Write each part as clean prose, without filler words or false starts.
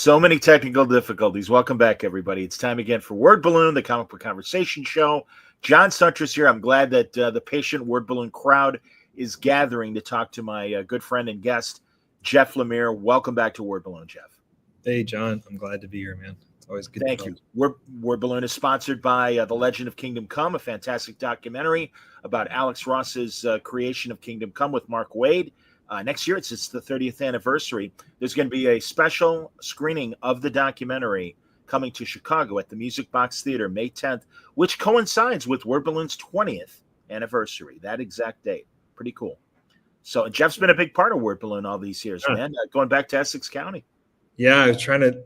So many technical difficulties. Welcome back, everybody. It's time again for Word Balloon, the comic book conversation show. John Suntress here. I'm glad that the patient Word Balloon crowd is gathering to talk to my good friend and guest, Jeff Lemire. Welcome back to Word Balloon, Jeff. Hey, John. I'm glad to be here, man. It's always good. Thank you. Word Balloon is sponsored by The Legend of Kingdom Come, a fantastic documentary about Alex Ross's creation of Kingdom Come with Mark Waid. Next year, it's the 30th anniversary. There's going to be a special screening of the documentary coming to Chicago at the Music Box Theater May 10th, which coincides with Word Balloon's 20th anniversary, that exact date. Pretty cool. So Jeff's been a big part of Word Balloon all these years, man, going back to Essex County. Yeah, I was trying to,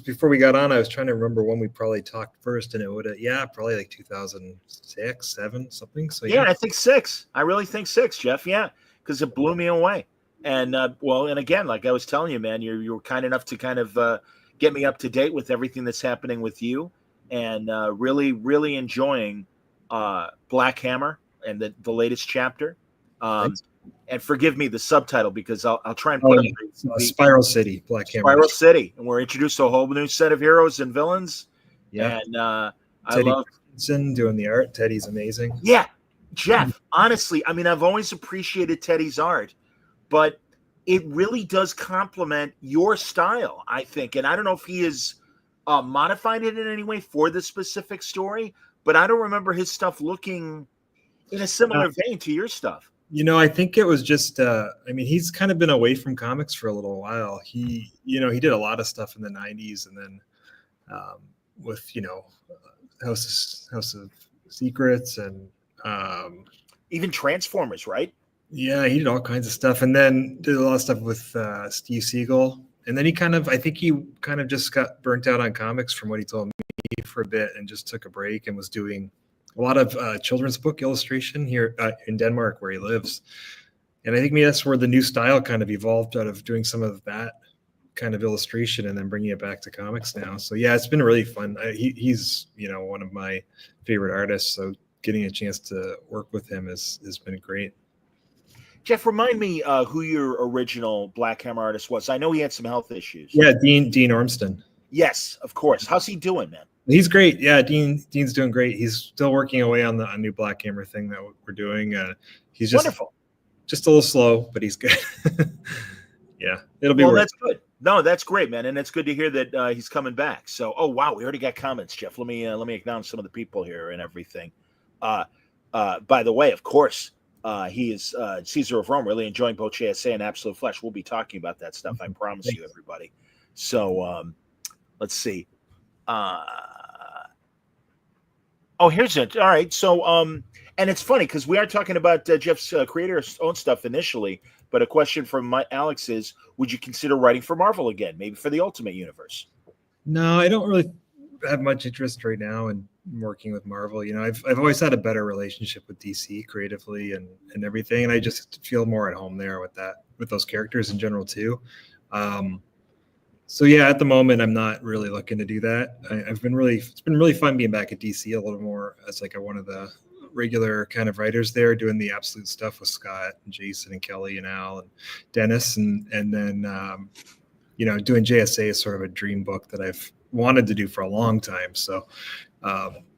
before we got on, I was trying to remember when we probably talked first, and it would have, probably like 2006, 7, something. So yeah, I think 6. I really think 6, Jeff. Yeah. Because it blew me away. And, and again, like I was telling you, man, you were kind enough to kind of get me up to date with everything that's happening with you, and really, really enjoying Black Hammer and the latest chapter. And forgive me the subtitle, because I'll try and put it. Spiral City, Black Hammer. Spiral City. And we're introduced to a whole new set of heroes and villains. Yeah. And Teddy Christensen doing the art. Teddy's amazing. Yeah. Jeff, honestly, I mean, I've always appreciated Teddy's art, but it really does complement your style, I think. And I don't know if he has modified it in any way for the specific story, but I don't remember his stuff looking in a similar vein to your stuff. You know, I think it was just, he's kind of been away from comics for a little while. He did a lot of stuff in the 90s, and then with, House of Secrets and even Transformers, right? Yeah, he did all kinds of stuff, and then did a lot of stuff with Steve Siegel. And then he kind of just got burnt out on comics, from what he told me, for a bit, and just took a break and was doing a lot of children's book illustration here in Denmark, where he lives. And I think maybe that's where the new style kind of evolved, out of doing some of that kind of illustration and then bringing it back to comics now. So yeah, it's been really fun. He's one of my favorite artists, so getting a chance to work with him has been great. Jeff, remind me who your original Black Hammer artist was. I know he had some health issues. Yeah, Dean Ormston. Yes, of course. How's he doing, man? He's great. Yeah, Dean's doing great. He's still working away on the new Black Hammer thing that we're doing. He's just wonderful. Just a little slow, but he's good. Yeah, it'll be. Well, that's good. No, that's great, man, and it's good to hear that he's coming back. So, oh wow, we already got comments, Jeff. Let me acknowledge some of the people here and everything. By the way, of course, he is Caesar of Rome, really enjoying both JSA and Absolute Flash. We'll be talking about that stuff, I promise you, everybody. So let's see. Here's it. All right. So and it's funny because we are talking about Jeff's creator's own stuff initially, but a question from Alex is, would you consider writing for Marvel again, maybe for the Ultimate Universe? No, I don't really have much interest right now in working with Marvel. I've always had a better relationship with DC creatively and everything, and I just feel more at home there with those characters in general too. So yeah, at the moment I'm not really looking to do that. It's been really fun being back at DC a little more as like one of the regular kind of writers there, doing the Absolute stuff with Scott and Jason and Kelly and Al and Dennis, and then doing JSA is sort of a dream book that I've wanted to do for a long time. So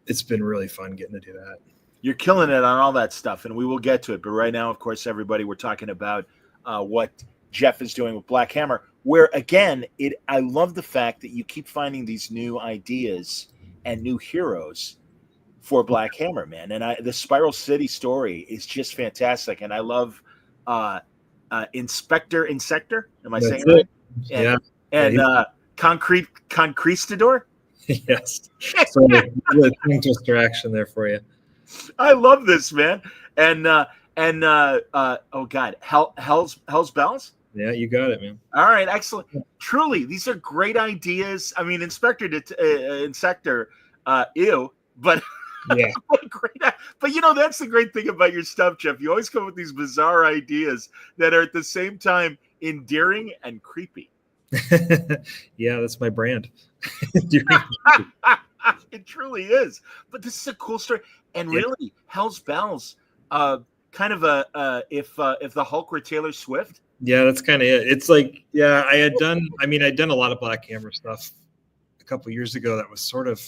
it's been really fun getting to do that. You're killing it on all that stuff, and we will get to it. But right now, of course, everybody, we're talking about what Jeff is doing with Black Hammer, where again, I love the fact that you keep finding these new ideas and new heroes for Black Hammer, man. And the Spiral City story is just fantastic, and I love Insector. Am I saying it right? And Conquistador. Yes. So really tongue twister action there for you. I love this, man. And oh god, Hell's Bells. Yeah, you got it, man. All right, excellent. Truly, these are great ideas. I mean, Insector, ew, but yeah, great. But that's the great thing about your stuff, Jeff. You always come with these bizarre ideas that are at the same time endearing and creepy. Yeah, that's my brand. It truly is. But this is a cool story, and really, Hell's Bells, kind of if the Hulk were Taylor Swift. Yeah, that's kind of it. It's like, yeah, I'd done a lot of Black Hammer stuff a couple years ago that was sort of,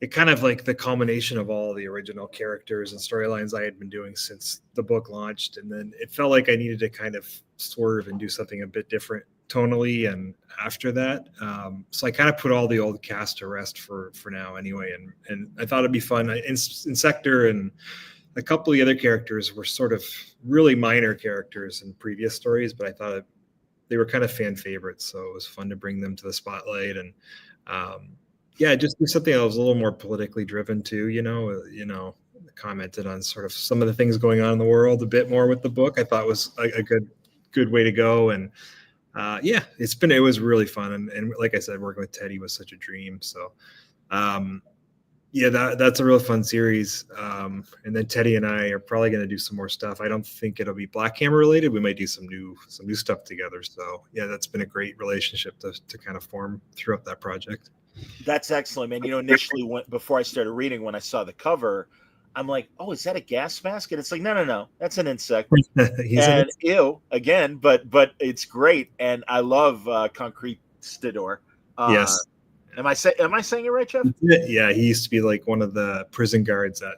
it kind of like the culmination of all the original characters and storylines I had been doing since the book launched. And then it felt like I needed to kind of swerve and do something a bit different tonally. And after that, so I kind of put all the old cast to rest for now anyway. And I thought it'd be fun. Insector and a couple of the other characters were sort of really minor characters in previous stories, but I thought they were kind of fan favorites. So it was fun to bring them to the spotlight. And yeah, just do something that was a little more politically driven too, commented on sort of some of the things going on in the world a bit more with the book. I thought was a good way to go. And yeah, it was really fun. And like I said, working with Teddy was such a dream. So yeah, that's a real fun series. And then Teddy and I are probably going to do some more stuff. I don't think it'll be Black Hammer related. We might do some new stuff together. So yeah, that's been a great relationship to kind of form throughout that project. That's excellent, man. Initially before I started reading, when I saw the cover, I'm like, oh, is that a gas mask? And it's like, no, that's an insect. And ew, again, but it's great. And I love Conquistador. Yes. Am I saying it right, Jeff? Yeah, he used to be like one of the prison guards at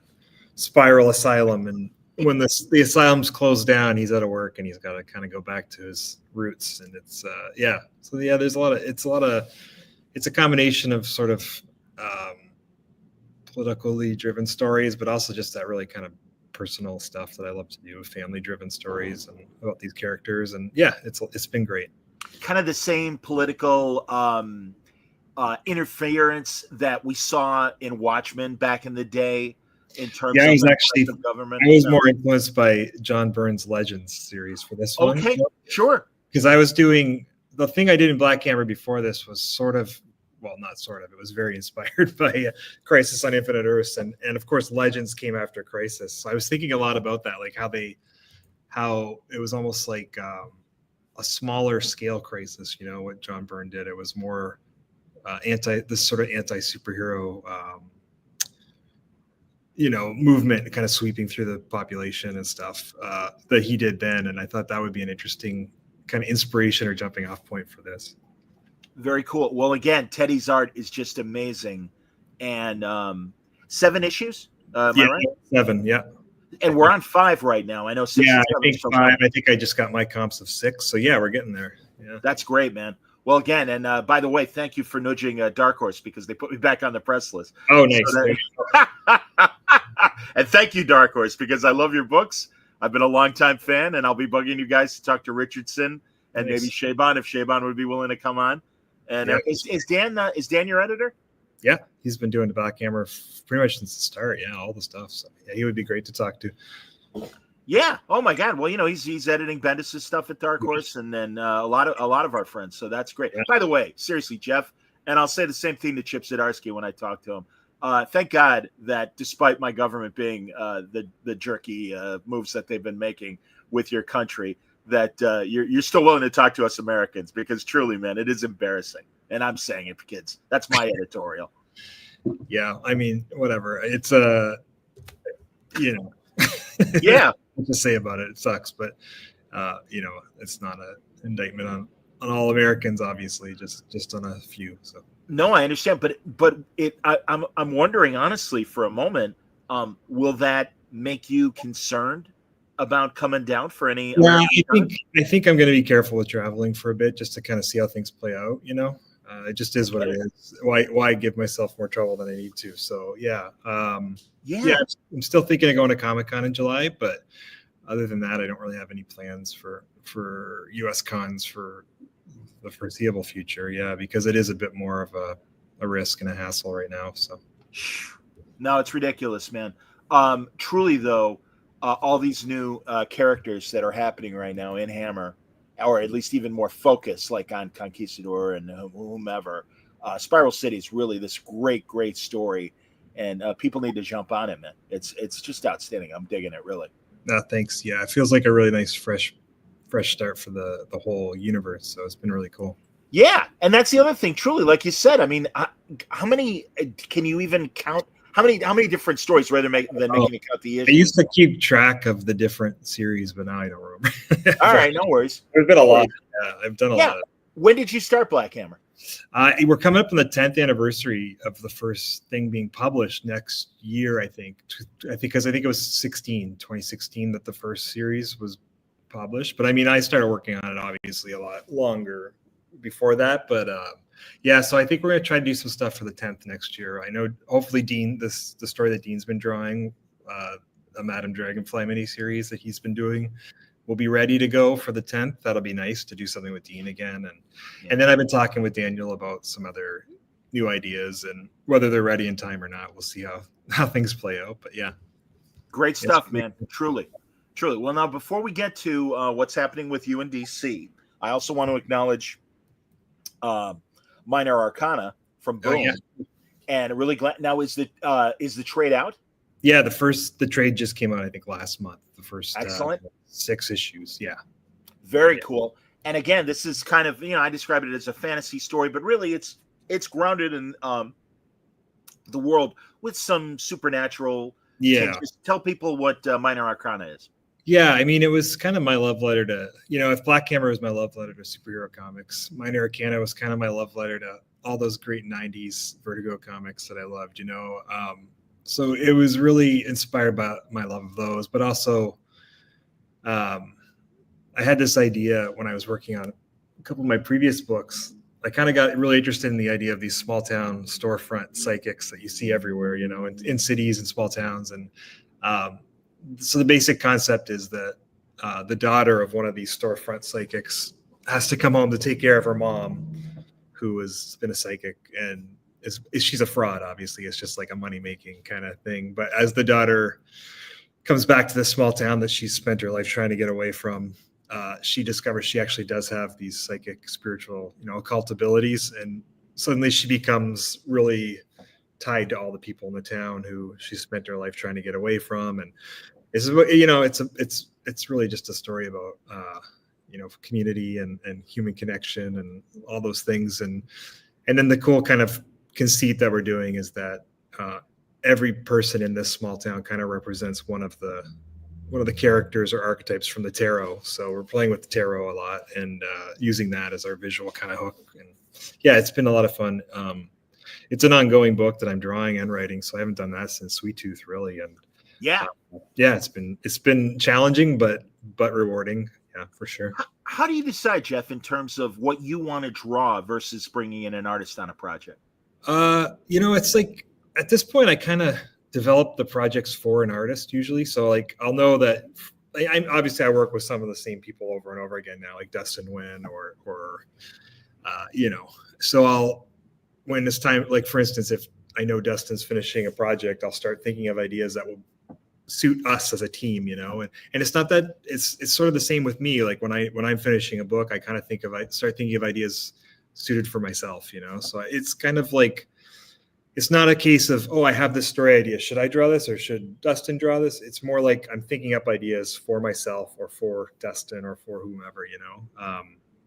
Spiral Asylum, and when the asylum's closed down, he's out of work and he's got to kind of go back to his roots. And it's yeah. So yeah, it's a combination of sort of politically driven stories, but also just that really kind of personal stuff that I love to do, family driven stories and about these characters. And yeah, it's been great. Kind of the same political interference that we saw in Watchmen back in the day in terms of the government. I was more influenced by John Byrne's Legends series for this one. Okay, sure. Because I was doing the thing I did in Black Hammer before this was sort of, well, not sort of, it was very inspired by Crisis on Infinite Earths. And of course, Legends came after Crisis. So I was thinking a lot about that, like how it was almost like a smaller scale Crisis, what John Byrne did. It was more this sort of anti-superhero, movement kind of sweeping through the population and stuff that he did then. And I thought that would be an interesting kind of inspiration or jumping off point for this. Very cool. Well, again, Teddy's art is just amazing. And 7 issues? Am I right? 7, yeah. And we're on 5 right now. I know 6. Yeah, I think 5. I think I just got my comps of 6. So yeah, we're getting there. Yeah. That's great, man. Well, again, and by the way, thank you for nudging Dark Horse because they put me back on the press list. Oh, nice. So and thank you, Dark Horse, because I love your books. I've been a longtime fan, and I'll be bugging you guys to talk to Richardson and maybe Shaban if Shaban would be willing to come on. And is Dan your editor? Yeah, he's been doing the Black Hammer pretty much since the start. Yeah, all the stuff. So yeah, he would be great to talk to. Yeah. Oh my God. Well, he's editing Bendis' stuff at Dark Horse, and then a lot of our friends. So that's great. Yeah. By the way, seriously, Jeff, and I'll say the same thing to Chip Zdarsky when I talk to him. Thank God that despite my government being the jerky moves that they've been making with your country, that you're still willing to talk to us Americans, because truly, man, it is embarrassing. And I'm saying it, kids. That's my editorial. Yeah, I mean, whatever. It's yeah. What to say about it? It sucks, but it's not an indictment on all Americans, obviously, just on a few. So no, I understand, but I'm wondering honestly for a moment, will that make you concerned about coming down for any? Well, I think I'm going to be careful with traveling for a bit just to kind of see how things play out. It just is what it is. Why give myself more trouble than I need to? So yeah. I'm still thinking of going to Comic-Con in July, but other than that, I don't really have any plans for US cons for the foreseeable future. Yeah, because it is a bit more of a risk and a hassle right now. So no, it's ridiculous, man. Truly though, all these new characters that are happening right now in Hammer, or at least even more focused, like on Conquistador and whomever. Spiral City is really this great story, and people need to jump on it, man. It's just outstanding. I'm digging it, really. No, thanks. Yeah, it feels like a really nice fresh start for the whole universe. So it's been really cool. Yeah, and that's the other thing. Truly, like you said, I mean, how many can you even count? How many different stories rather than making it cut the I issue? used to keep track of the different series, but now I don't remember. All right, no worries. There's been a lot. Yeah, I've done a lot. When did you start Black Hammer? We're coming up on the 10th anniversary of the first thing being published next year, I think, because I think it was 2016 that the first series was published. But I mean, I started working on it obviously a lot longer before that. But yeah, so I think we're going to try to do some stuff for the 10th next year. I know hopefully Dean, the story that Dean's been drawing, a Madame Dragonfly miniseries that he's been doing, will be ready to go for the 10th. That'll be nice to do something with Dean again. And then I've been talking with Daniel about some other new ideas, and whether they're ready in time or not, we'll see how things play out. But yeah. Great stuff, man. Truly. Well, now, before we get to what's happening with you in DC, I also want to acknowledge Minor Arcana from Boom. Oh, yeah. And really glad. Now, is the trade out? Yeah, the trade just came out, I think, last month. The first excellent 6 issues. Yeah. Very cool. And again, this is kind of, I describe it as a fantasy story, but really it's grounded in the world with some supernatural. Yeah. Just tell people what Minor Arcana is. Yeah, I mean, it was kind of my love letter to, if Black Hammer was my love letter to superhero comics, Minor Arcana was kind of my love letter to all those great 90s Vertigo comics that I loved, So it was really inspired by my love of those, but also I had this idea when I was working on a couple of my previous books. I kind of got really interested in the idea of these small town storefront psychics that you see everywhere, in cities and small towns. And so the basic concept is that the daughter of one of these storefront psychics has to come home to take care of her mom, who has been a psychic, and she's a fraud. Obviously, it's just like a money-making kind of thing. But as the daughter comes back to this small town that she's spent her life trying to get away from, she discovers she actually does have these psychic, spiritual, occult abilities, and suddenly she becomes really tied to all the people in the town who she spent her life trying to get away from. And this is it's really just a story about community and human connection and all those things. And then the cool kind of conceit that we're doing is that every person in this small town kind of represents one of the characters or archetypes from the tarot. So we're playing with the tarot a lot and using that as our visual kind of hook. And yeah, it's been a lot of fun. It's an ongoing book that I'm drawing and writing, so I haven't done that since Sweet Tooth, really. And yeah, it's been challenging but rewarding. Yeah, for sure. How do you decide, Jeff, in terms of what you want to draw versus bringing in an artist on a project? It's like at this point I kind of develop the projects for an artist usually. So like I'll know that I work with some of the same people over and over again now, like Dustin Nguyen or so when it's time, like for instance, if I know Dustin's finishing a project, I'll start thinking of ideas that will suit us as a team, and it's not that it's sort of the same with me. Like when I'm finishing a book, I kind of start thinking of ideas suited for myself, so it's kind of like, it's not a case of, I have this story idea. Should I draw this or should Dustin draw this? It's more like I'm thinking up ideas for myself or for Dustin or for whomever,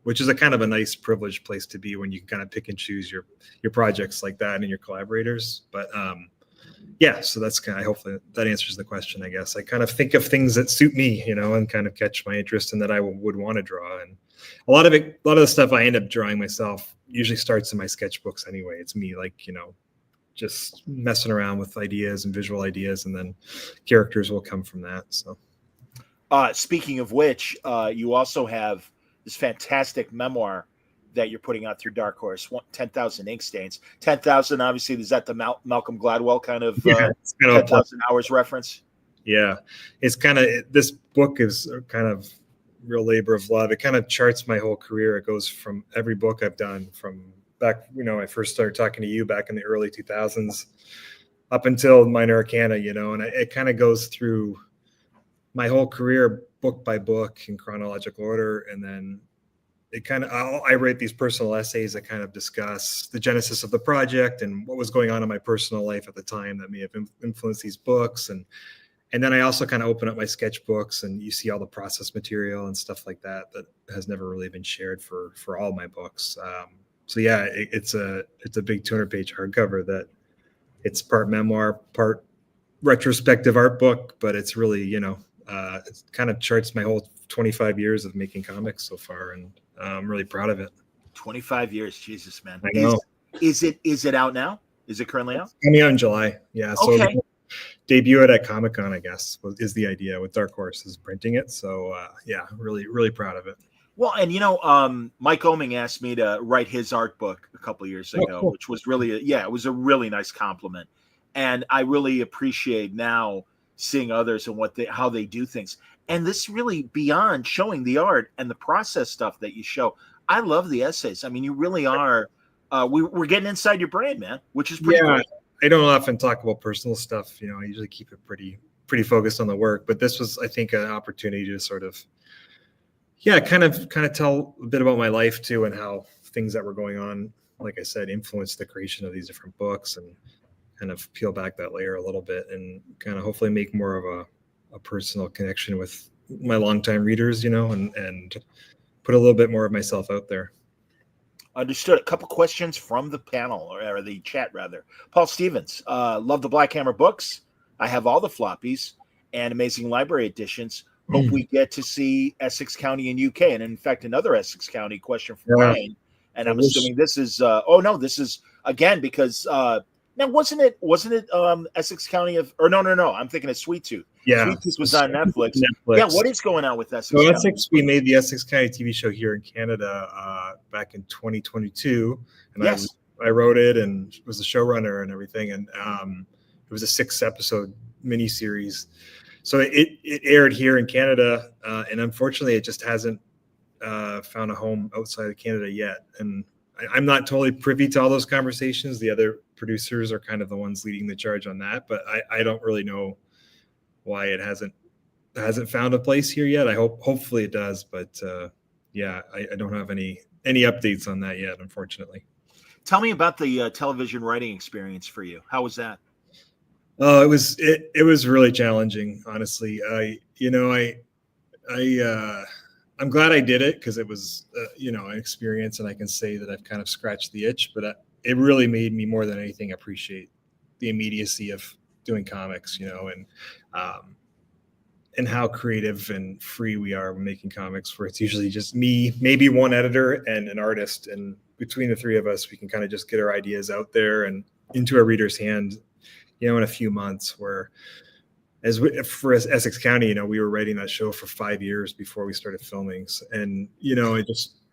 which is a kind of a nice privileged place to be when you can kind of pick and choose your projects like that and your collaborators. But yeah, so that's hopefully that answers the question, I guess. I kind of think of things that suit me, and kind of catch my interest and that I would want to draw. And a lot of the stuff I end up drawing myself usually starts in my sketchbooks anyway. It's me, like, just messing around with ideas and visual ideas, and then characters will come from that. So, speaking of which, you also have this fantastic memoir that you're putting out through Dark Horse, 10,000 ink stains. 10,000, obviously, is that the Malcolm Gladwell kind of 10,000 hours reference? Yeah, it's kind of, this book is kind of real labor of love. It kind of charts my whole career. It goes from every book I've done from back, I first started talking to you back in the early 2000s up until Minor Arcana, and it kind of goes through my whole career book by book in chronological order. And then it kind of, I write these personal essays that kind of discuss the genesis of the project and what was going on in my personal life at the time that may have influenced these books. And then I also kind of open up my sketchbooks and you see all the process material and stuff like that has never really been shared for all my books. So yeah, it's a big 200-page hardcover that it's part memoir, part retrospective art book, but it's really, it kind of charts my whole 25 years of making comics so far, and I'm really proud of it. 25 years, Jesus, man. I know. Is it out now? Is it currently out? It's coming out in July. Yeah. So okay. Debut it at Comic-Con, I guess, is the idea, with Dark Horse is printing it. So yeah, really, really proud of it. Well, and Mike Oming asked me to write his art book a couple of years ago, cool. which was really, it was a really nice compliment. And I really appreciate now seeing others and how they do things. And this really, beyond showing the art and the process stuff that you show, I love the essays. I mean, you really are, we're getting inside your brain, man, which is pretty cool. I don't often talk about personal stuff. I usually keep it pretty focused on the work, but this was, I think, an opportunity to sort of, kind of tell a bit about my life too, and how things that were going on, like I said, influenced the creation of these different books, and kind of peel back that layer a little bit, and kind of hopefully make more of a personal connection with my longtime readers, and put a little bit more of myself out there. Understood. A couple questions from the panel, or the chat rather. Paul Stevens, love the Black Hammer books. I have all the floppies and amazing library editions. Hope we get to see Essex County in UK. And in fact, another Essex County question from Ryan. And I'm assuming this is, this is again, because now wasn't it Essex County no, I'm thinking of Sweet Tooth. Yeah. Sweet Tooth was on Netflix. Yeah, what is going on with Essex County? Essex, we made the Essex County TV show here in Canada back in 2022. And I wrote it and was the showrunner and everything. And it was a 6-episode miniseries. So it aired here in Canada, and unfortunately, it just hasn't found a home outside of Canada yet. And I'm not totally privy to all those conversations. The other producers are kind of the ones leading the charge on that, but I don't really know why it hasn't found a place here yet. Hopefully it does, but I don't have any updates on that yet, unfortunately. Tell me about the television writing experience for you. How was that? Oh, it was really challenging, honestly. I'm glad I did it, because it was, an experience, and I can say that I've kind of scratched the itch, but it really made me more than anything appreciate the immediacy of doing comics, and how creative and free we are when making comics, where it's usually just me, maybe one editor and an artist. And between the three of us, we can kind of just get our ideas out there and into a reader's hand, in a few months. Where for Essex County, we were writing that show for 5 years before we started filming. And,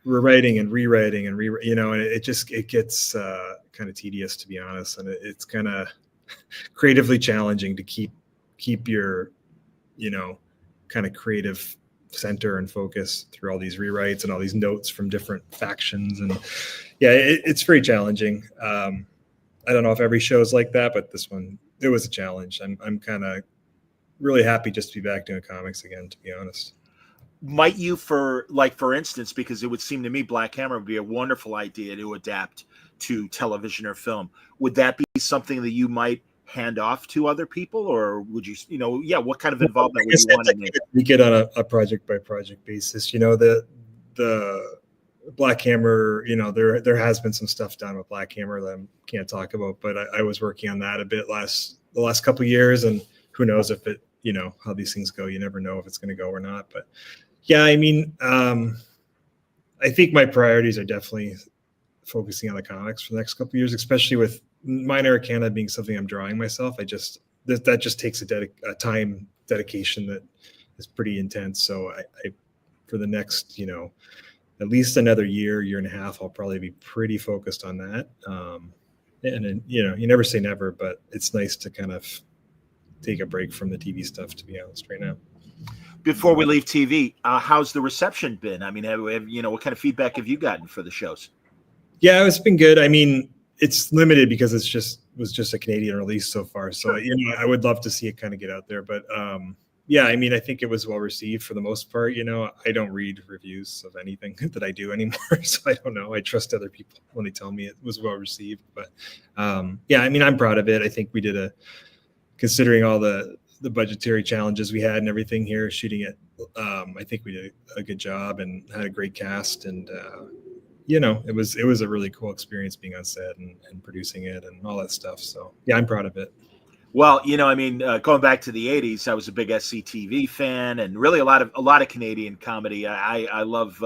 we're writing and rewriting and and it gets kind of tedious, to be honest. And it's kind of creatively challenging to keep your, kind of creative center and focus through all these rewrites and all these notes from different factions. And it's very challenging. I don't know if every show is like that, but this one, it was a challenge. I'm kind of really happy just to be back doing comics again, to be honest. Might you, for instance, because it would seem to me Black Hammer would be a wonderful idea to adapt to television or film. Would that be something that you might hand off to other people, or would you, what kind of involvement would you want to make? We get on a project by project basis. The Black Hammer, there has been some stuff done with Black Hammer that I can't talk about, but I was working on that a bit the last couple of years, and who knows if it, how these things go. You never know if it's going to go or not. But I think my priorities are definitely focusing on the comics for the next couple of years, especially with Minor Arcana being something I'm drawing myself. That just takes a time dedication that is pretty intense. So I for the next, at least another year and a half, I'll probably be pretty focused on that. And then, you never say never, but it's nice to kind of take a break from the TV stuff, to be honest, right now. Before we leave TV, how's the reception been? I mean, what kind of feedback have you gotten for the shows? Yeah, it's been good. I mean, it's limited because was just a Canadian release so far. So, I would love to see it kind of get out there. But I think it was well received for the most part. I don't read reviews of anything that I do anymore. So I don't know. I trust other people when they tell me it was well received. But I'm proud of it. I think we did considering all the budgetary challenges we had and everything here shooting it, I think we did a good job and had a great cast, and it was a really cool experience being on set and producing it and all that stuff. So yeah, I'm proud of it. Well, going back to the '80s, I was a big SCTV fan, and really a lot of Canadian comedy. I love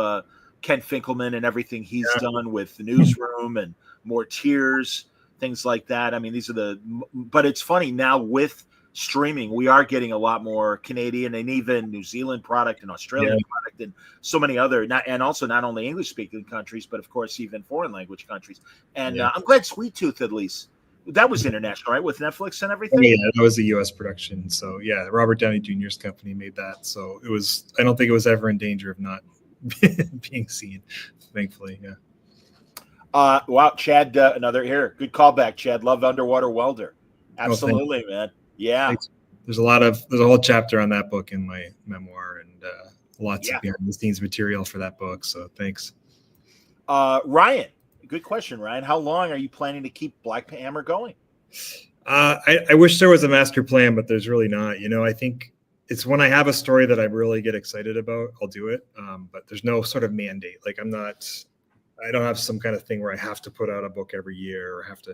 Ken Finkelman and everything he's done with the Newsroom and More Tears, things like that. I mean, but it's funny now with streaming, we are getting a lot more Canadian and even New Zealand product and Australian product and so many other, and also not only English speaking countries, but of course even foreign language countries. And I'm glad Sweet Tooth at least. That was international, right? With Netflix and everything? Yeah, that was a U.S. production. So, yeah, Robert Downey Jr.'s company made that. So, I don't think it was ever in danger of not being seen, thankfully, yeah. Wow, Chad, good callback, Chad. Love Underwater Welder. Absolutely, man. Yeah. Thanks. There's a whole chapter on that book in my memoir and lots of behind the scenes material for that book. So, thanks. Ryan. Good question, Ryan. How long are you planning to keep Black Hammer going? I wish there was a master plan, but there's really not. I think it's when I have a story that I really get excited about, I'll do it. But there's no sort of mandate. Like I don't have some kind of thing where I have to put out a book every year or have to,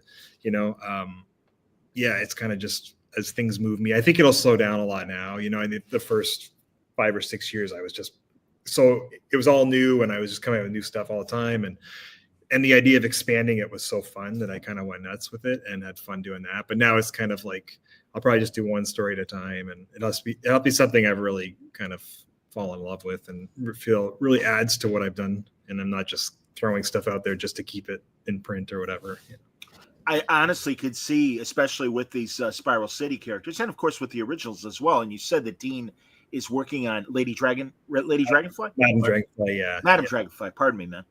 it's kind of just as things move me. I think it'll slow down a lot now. I think the first 5 or 6 years I was just, so it was all new and I was just coming out with new stuff all the time. And the idea of expanding it was so fun that I kind of went nuts with it and had fun doing that. But now it's kind of like, I'll probably just do one story at a time, and it'll be something I've really kind of fallen in love with and feel really adds to what I've done. And I'm not just throwing stuff out there just to keep it in print or whatever. I honestly could see, especially with these Spiral City characters, and of course with the originals as well. And you said that Dean is working on Lady Dragonfly? Madam Dragonfly, yeah. Madam Dragonfly, pardon me, man.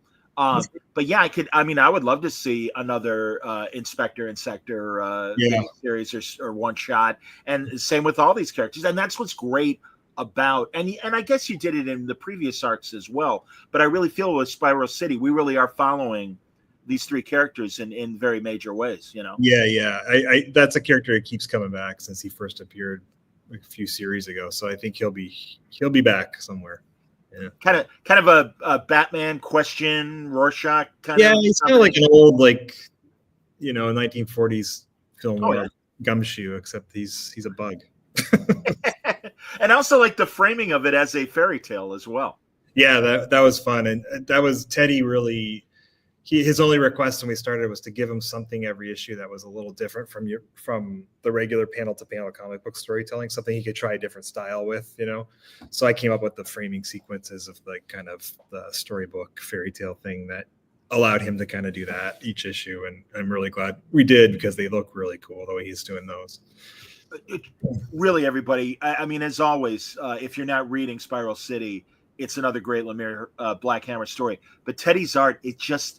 But yeah, I would love to see another Inspector and Sector series or one shot, and same with all these characters. And that's what's great about, and I guess you did it in the previous arcs as well. But I really feel with Spiral City, we really are following these three characters in very major ways. Yeah. I that's a character that keeps coming back since he first appeared a few series ago. So I think he'll be back somewhere. Yeah. Kind of a Batman question, Rorschach kind of. Yeah, he's kind of like an old 1940s film Gumshoe, except he's a bug. And also like the framing of it as a fairy tale as well. Yeah, that was fun, and that was Teddy really. His only request when we started was to give him something every issue that was a little different from the regular panel to panel comic book storytelling, something he could try a different style with, So I came up with the framing sequences of kind of the storybook fairy tale thing that allowed him to kind of do that each issue. And I'm really glad we did because they look really cool the way he's doing those. Really, everybody. I mean, as always, if you're not reading Spiral City, it's another great Lemire Black Hammer story. But Teddy's art, it just,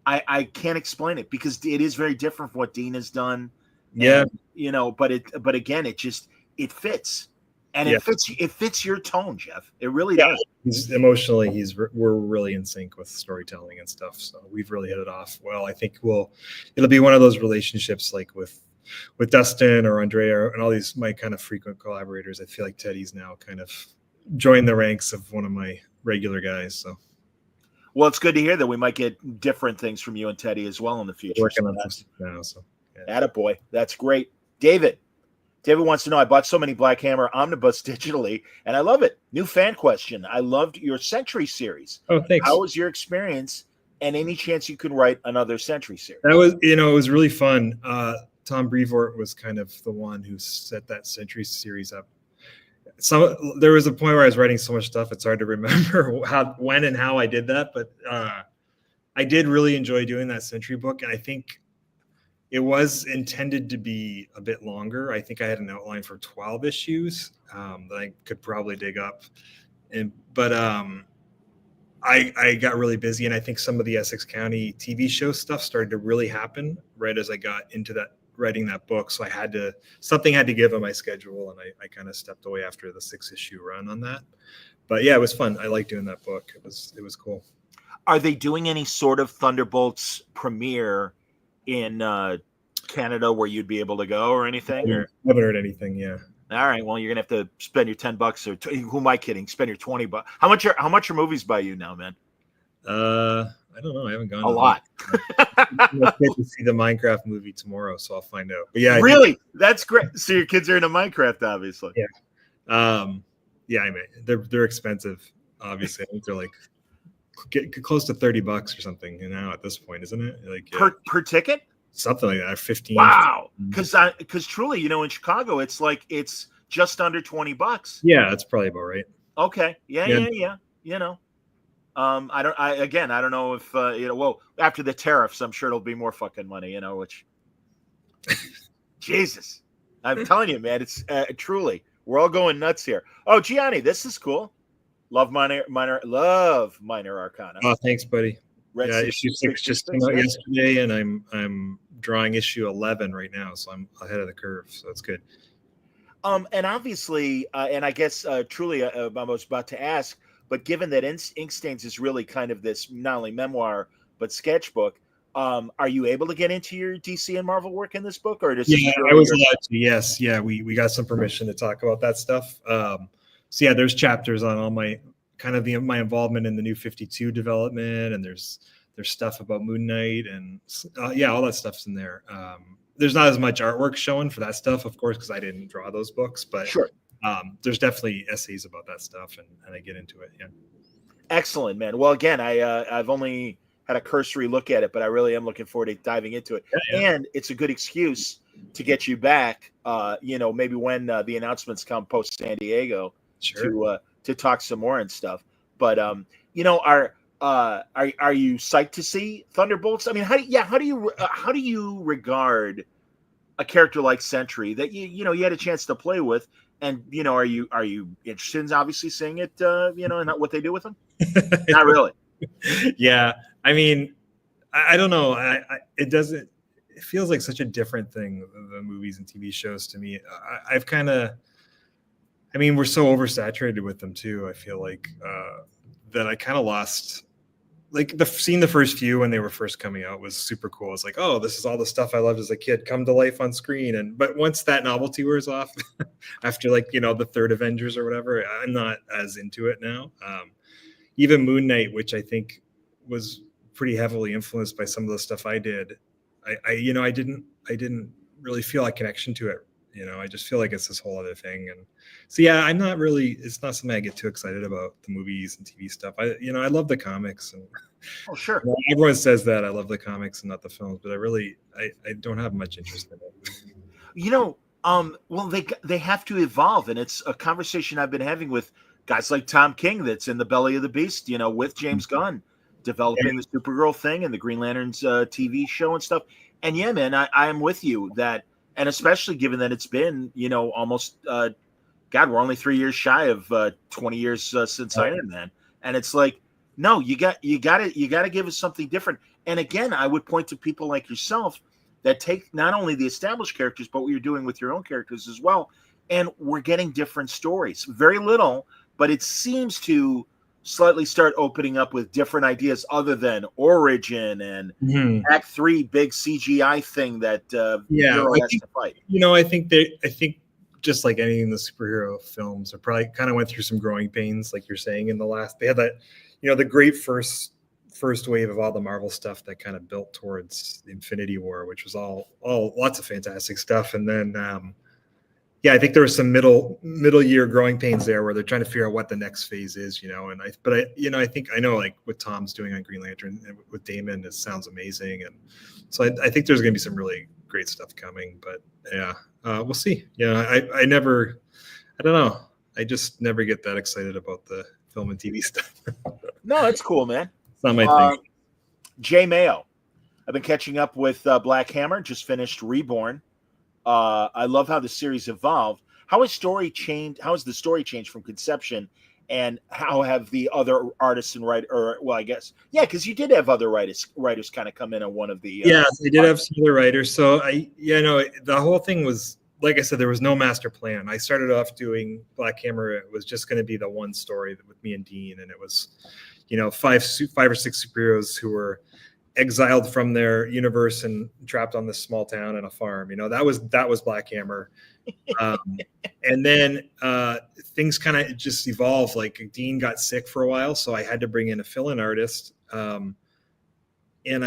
I can't explain it because it is very different from what Dean has done. Yeah. And, but again, it fits. And it fits your tone, Jeff. It really does. He's emotionally, we're really in sync with storytelling and stuff. So we've really hit it off well. I think it'll be one of those relationships like with Dustin or Andrea and all these my kind of frequent collaborators. I feel like Teddy's now kind of joined the ranks of one of my regular guys. So. Well, it's good to hear that we might get different things from you and Teddy as well in the future. Working on this now, so attaboy. That's great. David wants to know, I bought so many Black Hammer Omnibus digitally, and I love it. New fan question. I loved your Sentry series. Oh, thanks. How was your experience, and any chance you could write another Sentry series? That was, it was really fun. Tom Brevoort was kind of the one who set that Sentry series up. There was a point where I was writing so much stuff, it's hard to remember when and how I did that. But I did really enjoy doing that Sentry book. And I think it was intended to be a bit longer. I think I had an outline for 12 issues that I could probably dig up. But I got really busy. And I think some of the Essex County TV show stuff started to really happen right as I got into that writing that book. So something had to give on my schedule, and I kind of stepped away after the 6-issue run on that. But yeah, it was fun. I liked doing that book. It was cool. Are they doing any sort of Thunderbolts premiere in Canada where you'd be able to go or anything? I haven't heard anything. Yeah. All right. Well, you're gonna have to spend your $10 or who am I kidding? Spend your $20. How much are movies by you now, man? I don't know. I haven't gone A lot. I'm going to see the Minecraft movie tomorrow, so I'll find out. But yeah, Really? That's great. So your kids are into Minecraft, obviously. Yeah. Yeah, I mean, they're expensive. Obviously, I think they're like get close to $30 or something. Now at this point, isn't it? Like Per ticket? Something like that. 15. Wow. Because truly, in Chicago, it's just under $20. Yeah, that's probably about right. Okay. Yeah. I don't know if well, after the tariffs, I'm sure it'll be more fucking money, which Jesus. I'm telling you, man, it's truly we're all going nuts here. Oh, Gianni, this is cool. Love minor Arcana. Oh, thanks, buddy. Red issue 6 just came out yesterday, and I'm drawing issue 11 right now, so I'm ahead of the curve. So that's good. And obviously, and I guess truly, I was about to ask, but given that Inkstains is really kind of this not only memoir but sketchbook, are you able to get into your DC and Marvel work in this book, or does I was allowed to? Yes, yeah, we got some permission to talk about that stuff. So yeah, there's chapters on all my kind of my involvement in the New 52 development, and there's stuff about Moon Knight, and all that stuff's in there. There's not as much artwork showing for that stuff, of course, because I didn't draw those books, but sure. There's definitely essays about that stuff, and I get into it. Yeah. Excellent, man. Well, again, I've only had a cursory look at it, but I really am looking forward to diving into it. Yeah. And it's a good excuse to get you back, maybe when the announcements come post San Diego, sure, to talk some more and stuff. But are you psyched to see Thunderbolts? I mean, how do you regard a character like Sentry that you had a chance to play with, and are you interested in obviously seeing it, and what they do with him? Not really. Yeah, I mean, I don't know. It feels like such a different thing, the movies and TV shows to me. We're so oversaturated with them too. I feel like that I kind of lost, like seeing the first few when they were first coming out was super cool. It's like, oh, this is all the stuff I loved as a kid come to life on screen. But once that novelty wears off, after the third Avengers or whatever, I'm not as into it now. Even Moon Knight, which I think was pretty heavily influenced by some of the stuff I did, I didn't really feel a connection to it. I just feel like it's this whole other thing. And so, yeah, it's not something I get too excited about, the movies and TV stuff. I love the comics. And oh, sure. Everyone says that I love the comics and not the films, but I don't have much interest in it. Well, they have to evolve. And it's a conversation I've been having with guys like Tom King, that's in the belly of the beast, with James Gunn, developing the Supergirl thing and the Green Lanterns TV show and stuff. And yeah, man, I am with you that. And especially given that it's been, almost, we're only 3 years shy of 20 years since Iron Man, and it's like, no, you got to give us something different. And again, I would point to people like yourself that take not only the established characters, but what you're doing with your own characters as well. And we're getting different stories, very little, but it seems to slightly start opening up with different ideas other than Origin and Act 3 big CGI thing that Hero has to fight. I think just like anything in the superhero films, are probably kind of went through some growing pains, like you're saying. In the last, they had that, the great first wave of all the Marvel stuff that kind of built towards Infinity War, which was all lots of fantastic stuff, and then I think there was some middle year growing pains there where they're trying to figure out what the next phase is, I think like what Tom's doing on Green Lantern and with Damon, it sounds amazing. And so I think there's going to be some really great stuff coming, but we'll see. I don't know. I just never get that excited about the film and TV stuff. No, it's cool, man. It's not my thing. Jay Mayo. I've been catching up with Black Hammer, just finished Reborn. I love how the series evolved. How has the story changed from conception, and how have the other artists and because you did have other writers kind of come in on one of the I did have some other writers. So the whole thing was, like I said, there was no master plan. I started off doing Black Hammer. It was just going to be the one story with me and Dean, and it was five or six superheroes who were exiled from their universe and trapped on this small town and a farm. That was Black Hammer. And then things kind of just evolved. Like Dean got sick for a while, so I had to bring in a fill-in artist. and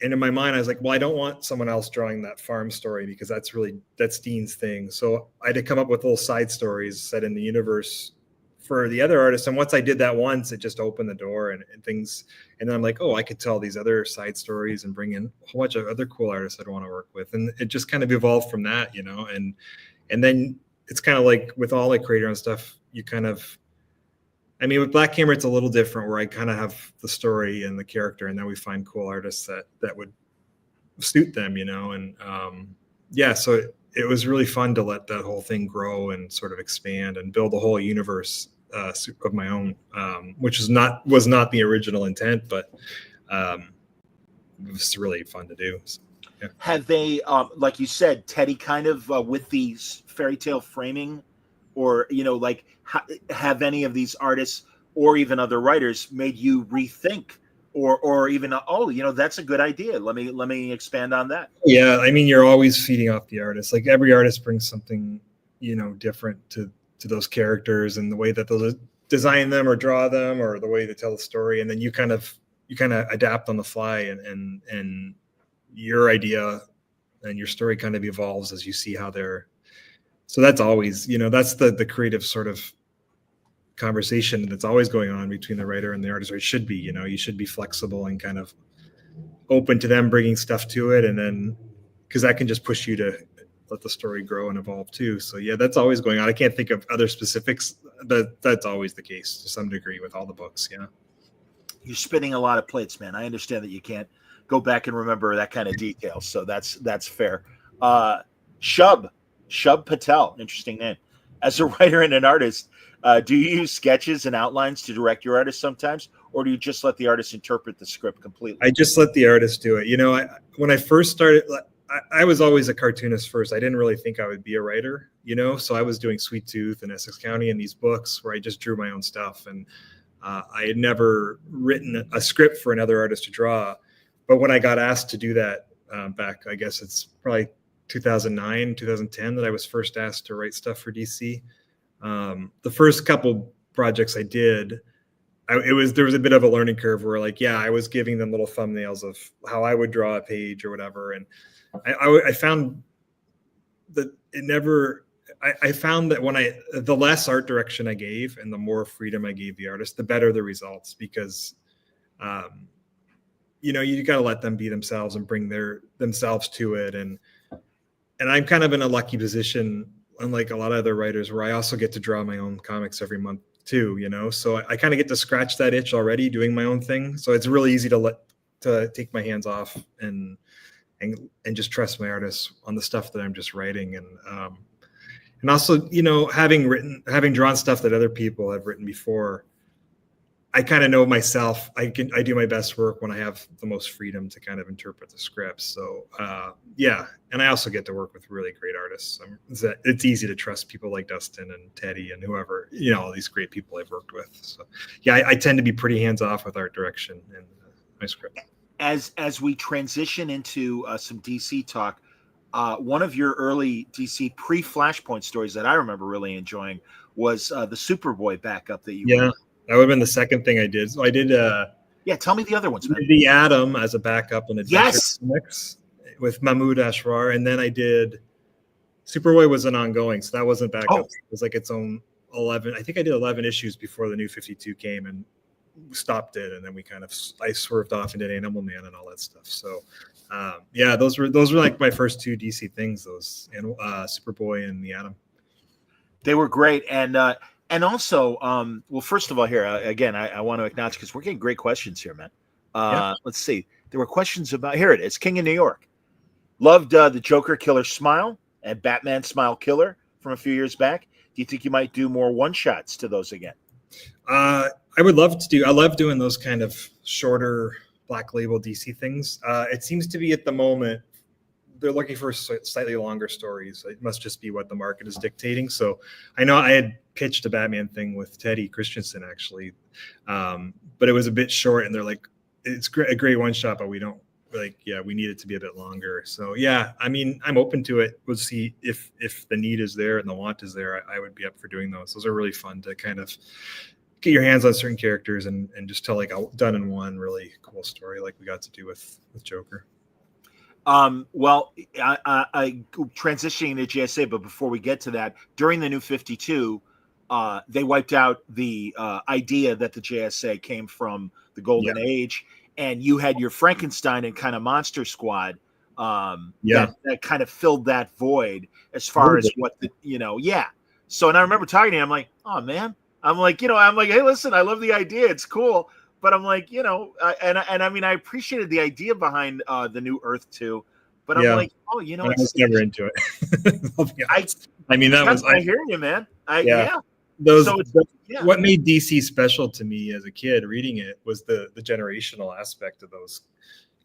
in my mind, I was like, well, I don't want someone else drawing that farm story because that's Dean's thing. So I had to come up with little side stories set in the universe for the other artists. And once I did that once, it just opened the door and things. And then I'm like, oh, I could tell these other side stories and bring in a whole bunch of other cool artists I'd want to work with. And it just kind of evolved from that, and then it's kind of like with all like creator and stuff, you kind of, I mean, with Black Hammer, it's a little different where I kind of have the story and the character, and then we find cool artists that would suit them, and so it was really fun to let that whole thing grow and sort of expand and build a whole universe of my own, which was not the original intent, but it was really fun to do. So, yeah. Have they, like you said, Teddy kind of with the fairy tale framing, or have any of these artists or even other writers made you rethink, or even that's a good idea, let me expand on that? Yeah, I mean, you're always feeding off the artist. Like every artist brings something different to those characters, and the way that they'll design them or draw them, or the way to tell the story, and then you kind of adapt on the fly, and your idea and your story kind of evolves as you see how they're. So that's always, that's the creative sort of conversation that's always going on between the writer and the artist, or it should be. You should be flexible and kind of open to them bringing stuff to it, and then because that can just push you to let the story grow and evolve too. So yeah, that's always going on. I can't think of other specifics, but that's always the case to some degree with all the books. Yeah, you're spinning a lot of plates, man. I understand that you can't go back and remember that kind of detail, so that's fair. Shub Patel, interesting name. As a writer and an artist, do you use sketches and outlines to direct your artist sometimes, or do you just let the artist interpret the script completely? I just let the artist do it. When I first started, I was always a cartoonist first. I didn't really think I would be a writer, so I was doing Sweet Tooth and Essex County and these books where I just drew my own stuff. And I had never written a script for another artist to draw. But when I got asked to do that back, I guess it's probably 2009, 2010 that I was first asked to write stuff for DC. The first couple projects I did, there was a bit of a learning curve where I was giving them little thumbnails of how I would draw a page or whatever. And I found that I found that when the less art direction I gave and the more freedom I gave the artist, the better the results, because you got to let them be themselves and bring themselves to it. And I'm kind of in a lucky position, unlike a lot of other writers, where I also get to draw my own comics every month too, so I kind of get to scratch that itch already doing my own thing. So it's really easy to take my hands off and just trust my artists on the stuff that I'm just writing. And also, having drawn stuff that other people have written before, I kind of know myself. I do my best work when I have the most freedom to kind of interpret the scripts. So and I also get to work with really great artists. It's easy to trust people like Dustin and Teddy and whoever, all these great people I've worked with. So yeah, I tend to be pretty hands off with art direction and my script. As we transition into some DC talk, one of your early DC pre-Flashpoint stories that I remember really enjoying was the Superboy backup that you wrote. That would have been the second thing I did. So I did. Tell me the other ones, man. The Atom as a backup in Adventure Comics with Mahmoud Ashrar, and then I did Superboy was an ongoing, so that wasn't backup. It was like its own 11. I think I did 11 issues before the New 52 came and stopped it, and then I swerved off and did Animal Man and all that stuff. So those were like my first two DC things. Those Superboy and the Atom. They were great, and also, well, first of all, here again, I want to acknowledge, because we're getting great questions here, man. Let's see. There were questions about, here it is, King of New York. Loved the Joker Killer Smile and Batman Smile Killer from a few years back. Do you think you might do more one-shots to those again? I would love to do. I love doing those kind of shorter Black Label DC things. It seems to be at the moment they're looking for slightly longer stories. It must just be what the market is dictating. So I know I had pitched a Batman thing with Teddy Christensen actually, but it was a bit short, and they're like, it's a great one shot, but we don't we need it to be a bit longer. So yeah, I mean, I'm open to it. We'll see if the need is there and the want is there. I would be up for doing those. Those are really fun to kind of get your hands on certain characters and just tell like a done in one really cool story like we got to do with Joker. Well, I transitioning to JSA, but before we get to that, during the New 52, they wiped out the idea that the JSA came from the Golden Age, and you had your Frankenstein and kind of Monster Squad that kind of filled that void as far as what the, So, and I remember talking to him, I'm like, oh man, I'm like, hey, listen, I love the idea. It's cool. But I'm like, I mean, I appreciated the idea behind the New Earth 2, but I'm like, oh, I was never into it. I mean, that was, I hear you, man. What made DC special to me as a kid reading it was the generational aspect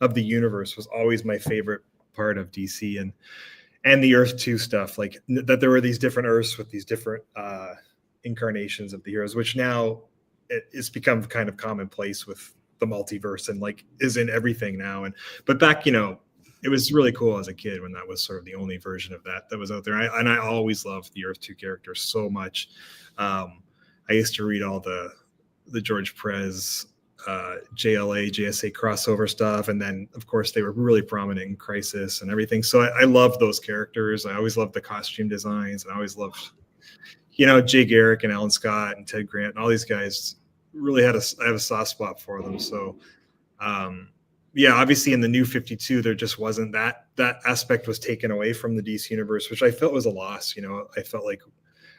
of the universe was always my favorite part of DC, and the Earth 2 stuff, like that there were these different Earths with these different incarnations of the heroes, which now it's become kind of commonplace with the multiverse and like is in everything now. But back, it was really cool as a kid when that was sort of the only version of that was out there. I always loved the Earth 2 characters so much. I used to read all the George Perez JLA, JSA crossover stuff. And then of course they were really prominent in Crisis and everything. So I love those characters. I always loved the costume designs, and I always loved, Jay Garrick and Alan Scott and Ted Grant and all these guys really I have a soft spot for them. So, obviously in the New 52, there just wasn't that aspect was taken away from the DC universe, which I felt was a loss. I felt like,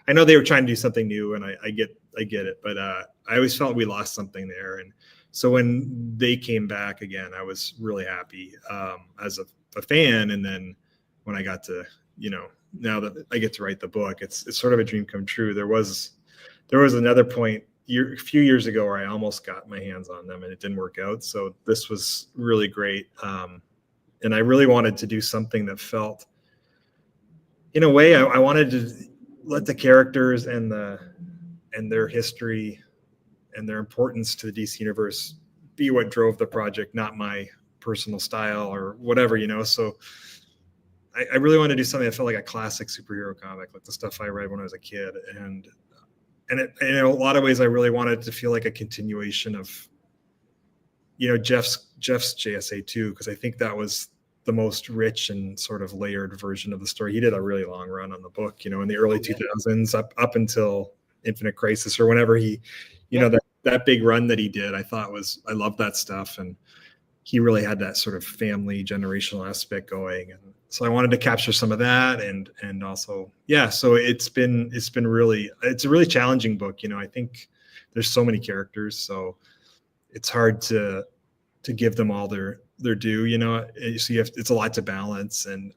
I know they were trying to do something new, and I get it, but I always felt we lost something there. And so when they came back again, I was really happy as a fan. And then when I got to, now that I get to write the book, it's sort of a dream come true. There was another point a few years ago where I almost got my hands on them and it didn't work out. So this was really great. And I really wanted to do something that felt, in a way, I wanted to let the characters and their history and their importance to the DC universe be what drove the project, not my personal style or whatever, So I really wanted to do something that felt like a classic superhero comic, like the stuff I read when I was a kid. And in a lot of ways, I really wanted to feel like a continuation of, Jeff's JSA 2, because I think that was the most rich and sort of layered version of the story. He did a really long run on the book, in the early 2000s up until Infinite Crisis or whenever he, that big run that he did, I loved that stuff. And he really had that sort of family generational aspect going. And so I wanted to capture some of that and also, so it's a really challenging book. I think there's so many characters, so it's hard to give them all their due, so it's a lot to balance. And,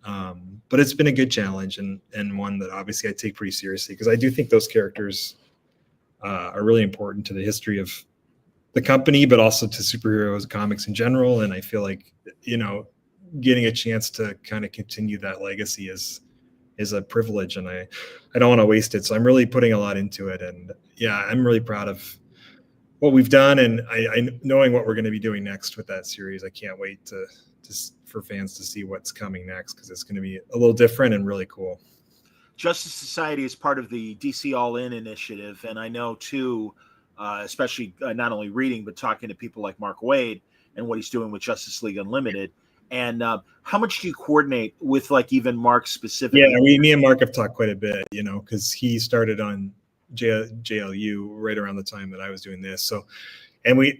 but it's been a good challenge and one that obviously I take pretty seriously, because I do think those characters are really important to the history of the company, but also to superheroes comics in general. And I feel like, getting a chance to kind of continue that legacy is a privilege, and I don't want to waste it. So I'm really putting a lot into it. And I'm really proud of what we've done. And I knowing what we're going to be doing next with that series, I can't wait for fans to see what's coming next, because it's going to be a little different and really cool. Justice Society is part of the DC All In initiative. And I know too, especially not only reading, but talking to people like Mark Waid and what he's doing with Justice League Unlimited. And how much do you coordinate with, like, even Mark specifically? Yeah, me and Mark have talked quite a bit, because he started on JLU right around the time that I was doing this. So, and we,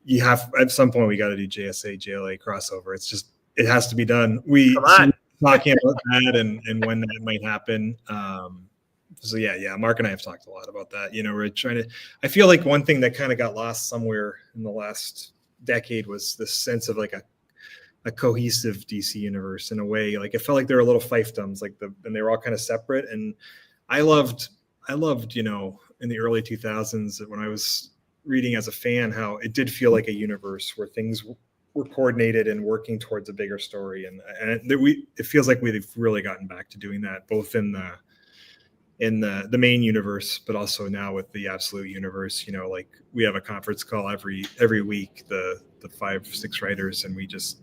you have, at some point we got to do JSA, JLA crossover. It's just, it has to be done. We're talking about that and when that might happen. So Mark and I have talked a lot about that. We're trying to, I feel like one thing that kind of got lost somewhere in the last decade was this sense of like a cohesive DC universe in a way. Like, it felt like there were little fiefdoms, and they were all kind of separate. And I loved, in the early 2000s when I was reading as a fan, how it did feel like a universe where things were coordinated and working towards a bigger story. And it feels like we've really gotten back to doing that, both in the main universe, but also now with the Absolute universe. Like, we have a conference call every week, the 5-6 writers, and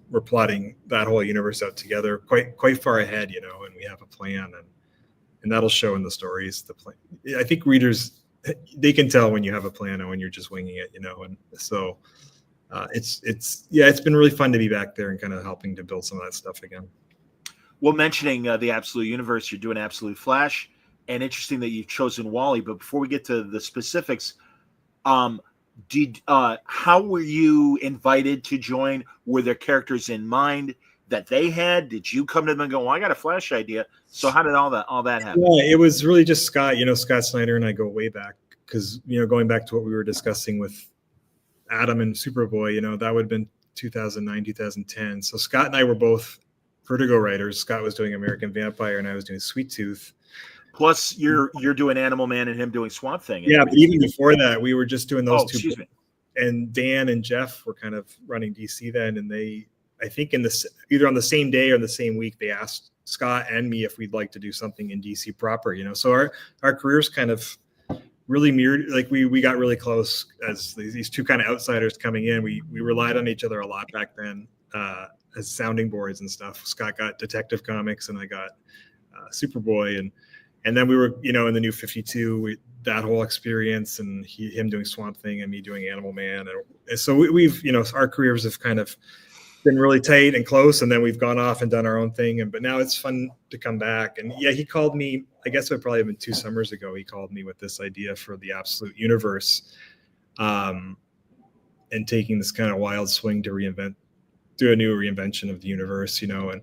we're plotting that whole universe out together quite far ahead, and we have a plan, and that'll show in the stories. The plan, I think readers they can tell when you have a plan and when you're just winging it, and so it's been really fun to be back there and kind of helping to build some of that stuff again. Well, mentioning the Absolute Universe, you're doing Absolute Flash, and interesting that you've chosen Wally. But before we get to the specifics, how were you invited to join? Were there characters in mind that they had? Did you come to them and go, "Well, I got a Flash idea"? So how did all that happen? Yeah, it was really just Scott. Scott Snyder and I go way back because going back to what we were discussing with Adam and Superboy, that would have been 2009, 2010. So Scott and I were both Vertigo writers. Scott was doing American Vampire, and I was doing Sweet Tooth. Plus, you're doing Animal Man and him doing Swamp Thing. Yeah, but even before that, we were just doing those two. Excuse me. And Dan and Jeff were kind of running DC then, and they, I think, either on the same day or the same week, they asked Scott and me if we'd like to do something in DC proper. So our careers kind of really mirrored. Like we got really close as these two kind of outsiders coming in. We relied on each other a lot back then. As sounding boards and stuff. Scott got Detective Comics and I got Superboy, and then we were in the New 52, that whole experience, and him doing Swamp Thing and me doing Animal Man, and so we've our careers have kind of been really tight and close, and then we've gone off and done our own thing, but now it's fun to come back. And yeah, he called me, I guess it would probably have been 2 summers ago, he called me with this idea for the Absolute Universe, and taking this kind of wild swing to do a new reinvention of the universe, and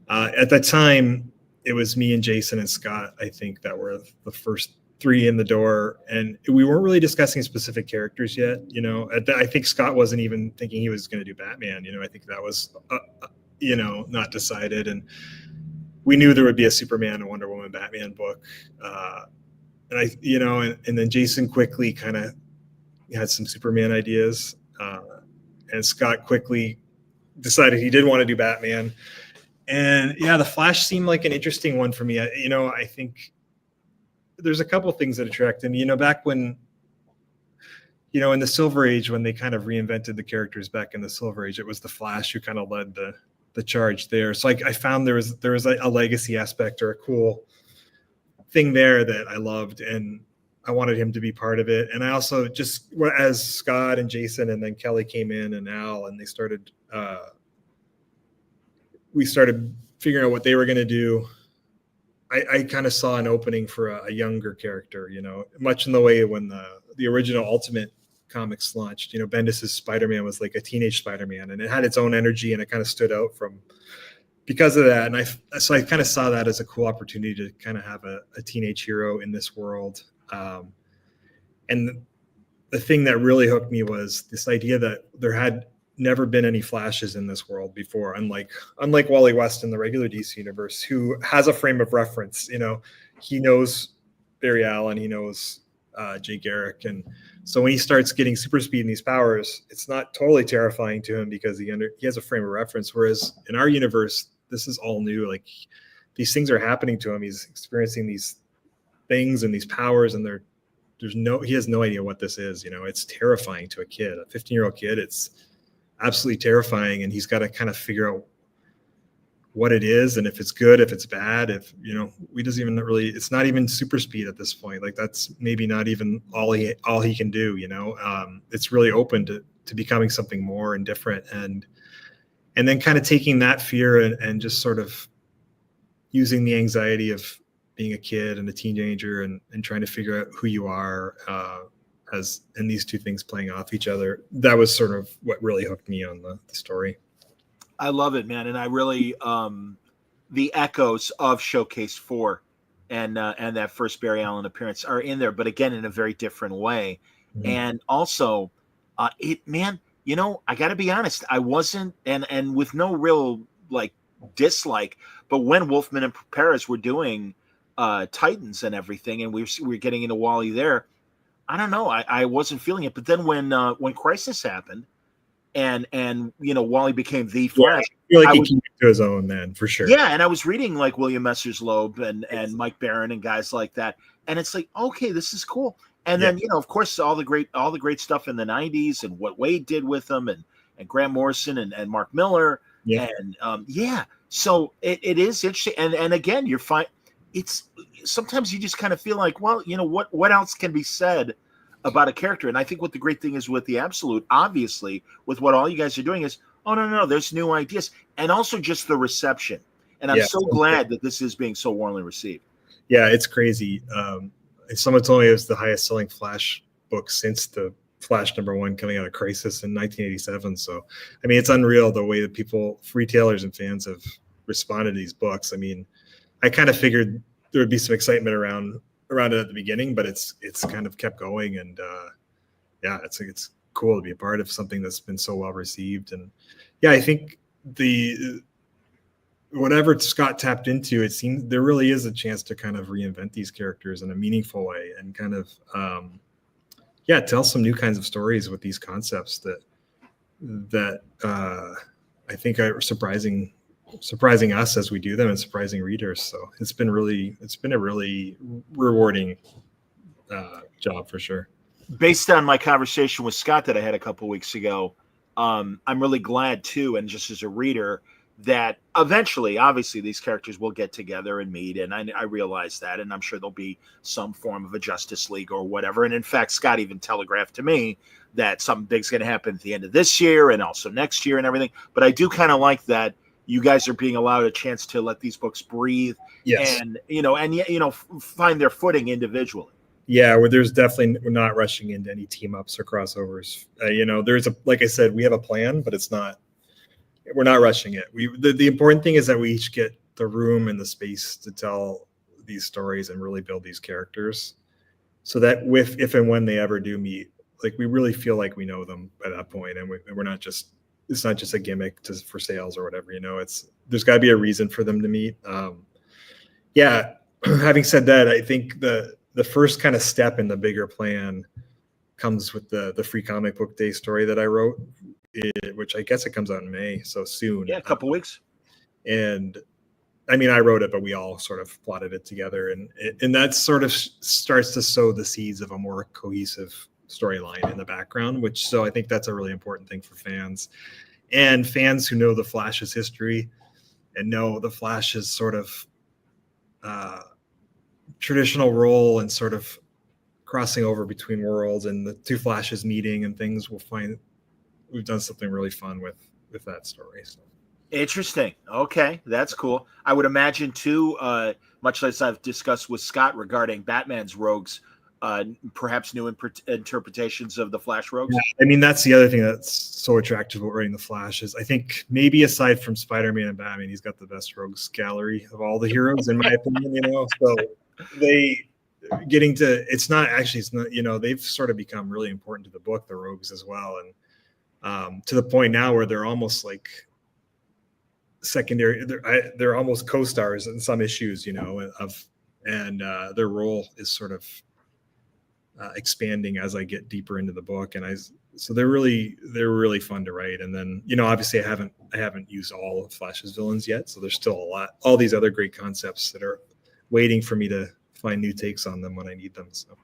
at that time it was me and Jason and Scott, I think, that were the first 3 in the door, and we weren't really discussing specific characters yet. I think Scott wasn't even thinking he was going to do Batman. I think that was not decided, and we knew there would be a Superman and Wonder Woman Batman book, and then Jason quickly kind of had some Superman ideas, and Scott quickly decided he did want to do Batman. And yeah, the Flash seemed like an interesting one for me. I think there's a couple of things that attracted me, back when, in the Silver Age, when they kind of reinvented the characters back in the Silver Age, it was the Flash who kind of led the charge there. So I found there was a legacy aspect or a cool thing there that I loved, and I wanted him to be part of it. And I also just, as Scott and Jason and then Kelly came in and Al, and they started, we started figuring out what they were going to do. I kind of saw an opening for a younger character, much in the way when the original Ultimate Comics launched. Bendis's Spider-Man was like a teenage Spider-Man, and it had its own energy, and it kind of stood out because of that. And I kind of saw that as a cool opportunity to kind of have a teenage hero in this world. And the thing that really hooked me was this idea that there had never been any Flashes in this world before, unlike Wally West in the regular DC universe, who has a frame of reference. He knows Barry Allen, he knows Jay Garrick, and so when he starts getting super speed and these powers, it's not totally terrifying to him because he has a frame of reference. Whereas in our universe, this is all new. Like, these things are happening to him. He's experiencing these things and these powers, and he has no idea what this is. It's terrifying to a kid, a 15-year-old kid. It's absolutely terrifying, and he's got to kind of figure out what it is, and if it's good, if it's bad, we doesn't even really, it's not even super speed at this point. Like, that's maybe not even all he can do. It's really open to becoming something more and different, and then kind of taking that fear and just sort of using the anxiety of being a kid and a teenager and trying to figure out who you are, and these two things playing off each other. That was sort of what really hooked me on the story. I love it, man. And I really, the echoes of Showcase 4 and that first Barry Allen appearance are in there, but again, in a very different way. Mm-hmm. And also I gotta be honest, I wasn't, and with no real dislike, but when Wolfman and Perez were doing Titans and everything, and we were getting into Wally there, I don't know. I wasn't feeling it. But then when Crisis happened and Wally became the Flash, I feel like he came to his own then, for sure. Yeah, and I was reading William Messers-Loeb and Mike Barron and guys like that, and it's like, okay, this is cool. And then of course all the great stuff in the 90s and what Wade did with them and Grant Morrison and Mark Miller. Yeah. And so it is interesting. And again, you're fine. it's sometimes you just kind of feel like, well, what else can be said about a character? And I think what the great thing is with the Absolute, obviously, with what all you guys are doing is, oh, no, there's new ideas. And also just the reception. And I'm so glad that this is being so warmly received. Yeah, it's crazy. Someone told me it was the highest selling Flash book since the Flash #1 coming out of Crisis in 1987. So, I mean, it's unreal the way that people, retailers and fans have responded to these books. I mean, I kind of figured there would be some excitement around it at the beginning, but it's kind of kept going. And yeah, it's cool to be a part of something that's been so well received. And yeah, I think whatever Scott tapped into, it seems there really is a chance to kind of reinvent these characters in a meaningful way and kind of tell some new kinds of stories with these concepts that I think are surprising us as we do them and surprising readers. So it's been a really rewarding job for sure. Based on my conversation with Scott that I had a couple weeks ago, I'm really glad too, and just as a reader, that eventually, obviously, these characters will get together and meet, and I realize that, and I'm sure there'll be some form of a Justice League or whatever. And in fact, Scott even telegraphed to me that something big's going to happen at the end of this year and also next year and everything. But I do kind of like that you guys are being allowed a chance to let these books breathe, yes, and find their footing individually. Yeah, where we're not rushing into any team ups or crossovers. Like I said, we have a plan, but we're not rushing it. The important thing is that we each get the room and the space to tell these stories and really build these characters, so that if and when they ever do meet, like we really feel like we know them at that point, and we're not just, it's not just a gimmick for sales or whatever. There's got to be a reason for them to meet. Having said that, I think the first kind of step in the bigger plan comes with the Free Comic Book Day story that I wrote, which I guess it comes out in May, so soon. Yeah, a couple weeks. And I mean, I wrote it, but we all sort of plotted it together, and that sort of starts to sow the seeds of a more cohesive storyline in the background. So I think that's a really important thing for fans, and fans who know the Flash's history and know the Flash's sort of traditional role and sort of crossing over between worlds and the two Flashes meeting and things. Will find we've done something really fun with that story. So. Interesting. Okay, that's cool. I would imagine too, much as I've discussed with Scott regarding Batman's rogues, perhaps new interpretations of the Flash rogues. Yeah, I mean, that's the other thing that's so attractive about writing the Flash is I think maybe aside from Spider-Man and Batman, he's got the best rogues gallery of all the heroes, in my opinion. So they've sort of become really important to the book, the rogues as well, and to the point now where they're almost like secondary. They're almost co-stars in some issues, and their role is sort of expanding as I get deeper into the book, so they're really fun to write. And then obviously I haven't used all of Flash's villains yet, so there's still all these other great concepts that are waiting for me to find new takes on them when I need them. So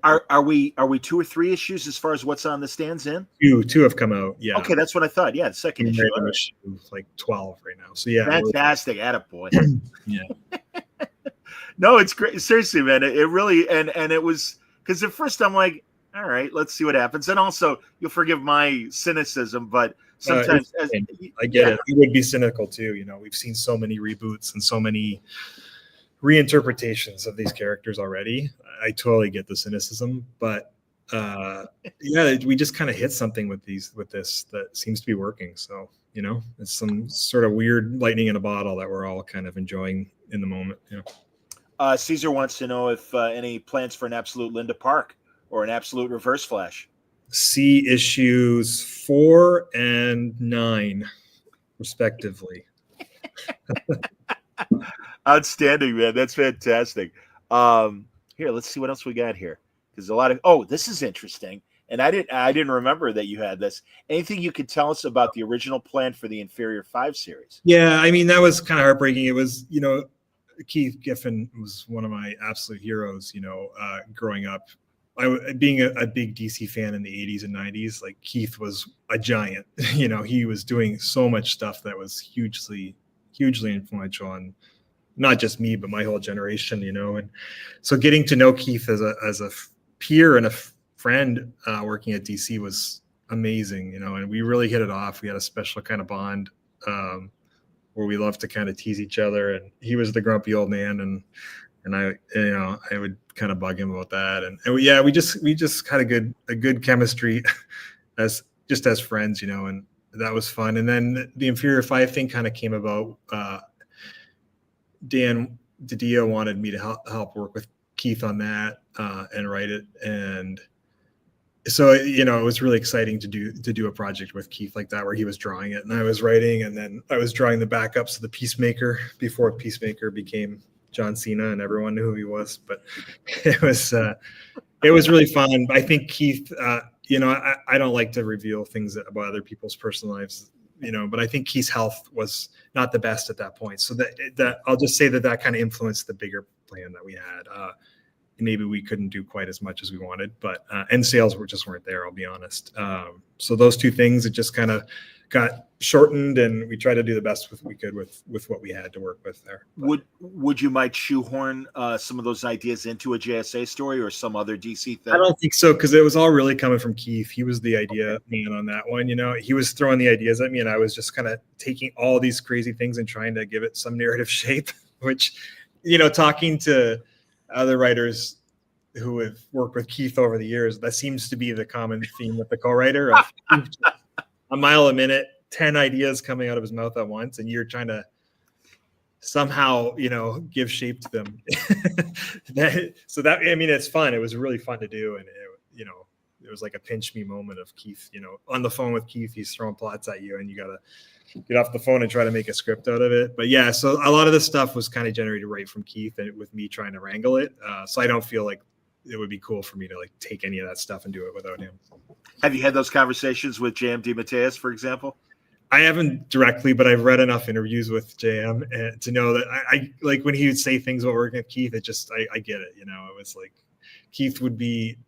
are we 2 or 3 issues as far as what's on the stands in? Two have come out. Yeah. Okay, that's what I thought. Yeah, the second issue. Like 12 right now. So yeah. Fantastic. Attaboy. Yeah. No, it's great. Seriously, man. It really, and it was, because at first I'm like, all right, let's see what happens. And also, you'll forgive my cynicism, but sometimes I get it. I would be cynical too. We've seen so many reboots and so many reinterpretations of these characters already. I totally get the cynicism, but we just kind of hit something with this that seems to be working. So, it's some sort of weird lightning in a bottle that we're all kind of enjoying in the moment. Caesar wants to know if any plans for an Absolute Linda Park or an Absolute Reverse Flash. See issues 4 and 9, respectively. Outstanding, man. That's fantastic. Here, let's see what else we got here. There's a lot of. This is interesting, and I didn't remember that you had this. Anything you could tell us about the original plan for the Inferior 5 series? Yeah, I mean, that was kind of heartbreaking. It was, Keith Giffen was one of my absolute heroes. Growing up, being a big DC fan in the 80s and 90s, like Keith was a giant. He was doing so much stuff that was hugely influential on not just me, but my whole generation, and so getting to know Keith as a peer and a friend working at DC was amazing, and we really hit it off. We had a special kind of bond where we loved to kind of tease each other, and he was the grumpy old man, and I would kind of bug him about that, and we just had a good chemistry as friends, and that was fun. And then the Inferior 5 thing kind of came about. Dan DiDio wanted me to help work with Keith on that and write it, and so it was really exciting to do a project with Keith like that, where he was drawing it and I was writing, and then I was drawing the backups of the Peacemaker before Peacemaker became John Cena and everyone knew who he was. But it was really fun. I think Keith, I don't like to reveal things about other people's personal lives, but I think Keith's health was not the best at that point. So that I'll just say that kind of influenced the bigger plan that we had. Maybe we couldn't do quite as much as we wanted, but and sales weren't there, I'll be honest. So those two things, it just kind of got shortened, and we tried to do the best we could with what we had to work with there. But would you might shoehorn some of those ideas into a JSA story or some other DC thing? I don't think so, because it was all really coming from Keith. He was the idea man on that one. He was throwing the ideas at me, and I was just kind of taking all these crazy things and trying to give it some narrative shape, which, talking to other writers who have worked with Keith over the years, that seems to be the common theme with the co-writer of a mile a minute, 10 ideas coming out of his mouth at once, and you're trying to somehow, give shape to them. It's fun. It was really fun to do. And it was like a pinch me moment of Keith, on the phone with Keith, he's throwing plots at you and you got to get off the phone and try to make a script out of it. But yeah, so a lot of this stuff was kind of generated right from Keith and with me trying to wrangle it. So I don't feel like it would be cool for me to take any of that stuff and do it without him. Have you had those conversations with JM DeMatteis, for example? I haven't directly, but I've read enough interviews with JM to know that I like when he would say things about working with Keith, it just, I get it. It was like Keith would be,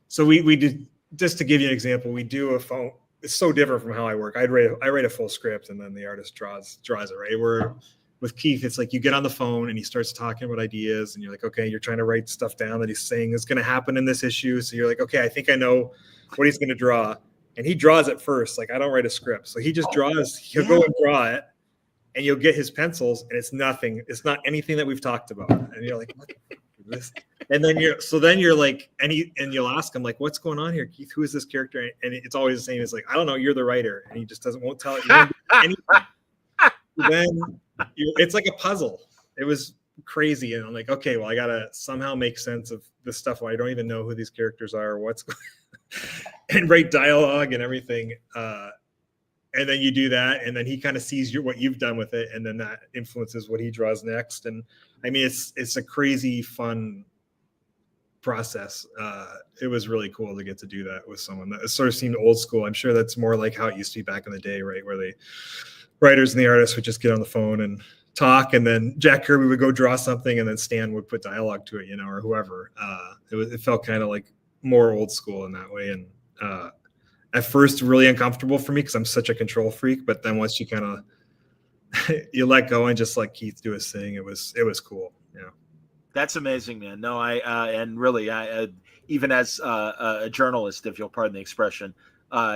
so we did, just to give you an example, we do a phone. It's so different from how I work. I write a full script and then the artist draws it, right? Where with Keith, it's like you get on the phone and he starts talking about ideas and you're like, okay, you're trying to write stuff down that he's saying is going to happen in this issue. So you're like, okay, I think I know what he's going to draw. And he draws it first. Like I don't write a script. So he just draws, he'll go and draw it and you'll get his pencils and it's nothing. It's not anything that we've talked about. And you're like, what the fuck is this? And then you're like, and you'll ask him like, what's going on here, Keith? Who is this character? And it's always the same. It's like, I don't know. You're the writer. And he just won't tell it. You don't do anything. Then it's like a puzzle. It was crazy. And I'm like, okay, well, I got to somehow make sense of this stuff where I don't even know who these characters are or what's going on, and write dialogue and everything. And then you do that. And then he kind of sees what you've done with it. And then that influences what he draws next. And I mean, it's a crazy fun process. It was really cool to get to do that with someone that sort of seemed old school. I'm sure that's more like how it used to be back in the day, right? Where the writers and the artists would just get on the phone and talk, and then Jack Kirby would go draw something and then Stan would put dialogue to it, or whoever. It felt kind of like more old school in that way. And at first really uncomfortable for me because I'm such a control freak, but then once you kind of you let go and just let Keith do his thing, it was cool. Yeah. That's amazing, man. No, and really, even as a journalist, if you'll pardon the expression,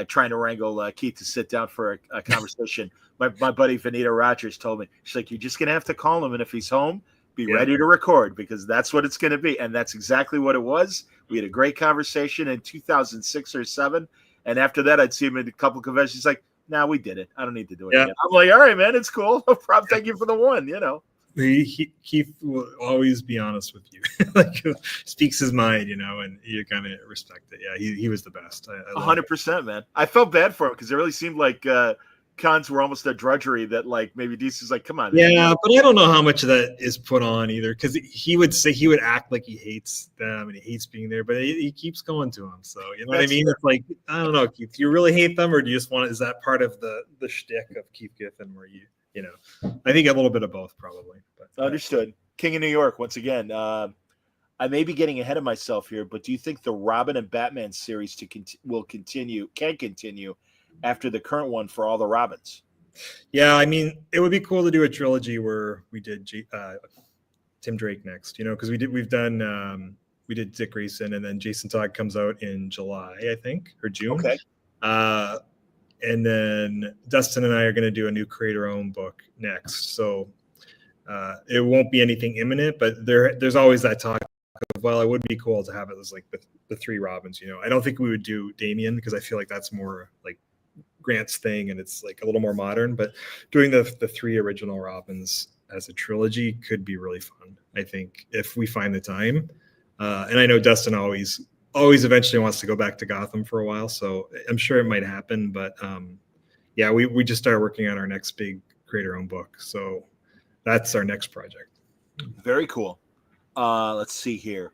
trying to wrangle Keith to sit down for a conversation. My buddy Vanita Rogers told me, she's like, you're just going to have to call him. And if he's home, be ready to record because that's what it's going to be. And that's exactly what it was. We had a great conversation in 2006 or 7. And after that, I'd see him at a couple of conventions. He's like, nah, we did it. I don't need to do it again. I'm like, all right, man, it's cool. No problem. Thank you for the one, Keith will always be honest with you, like speaks his mind, and you kind of respect it. Yeah, he was the best. 100%, man. I felt bad for him because it really seemed like cons were almost a drudgery that like maybe DC's like, come on. Yeah, but I don't know how much of that is put on either because he would act like he hates them and he hates being there, but he keeps going to them. So you know what I mean? It's like, I don't know, Keith, do you really hate them or do you just is that part of the shtick of Keith Giffen where I think a little bit of both probably. But, understood. King of New York, once again. I may be getting ahead of myself here, but do you think the Robin and Batman series can continue after the current one for all the Robins? Yeah, I mean, it would be cool to do a trilogy where we did Tim Drake next, because we did Dick Grayson, and then Jason Todd comes out in July, I think, or June. Okay. And then Dustin and I are going to do a new create our own book next. So it won't be anything imminent, but there's always that talk of, well, it would be cool to have it as like the three Robins. I don't think we would do Damien because I feel like that's more like Grant's thing and it's like a little more modern. But doing the three original Robins as a trilogy could be really fun, I think, if we find the time. And I know Dustin always eventually wants to go back to Gotham for a while, so I'm sure it might happen. But yeah, we just started working on our next big create our own book, so that's our next project. Very cool. Let's see here.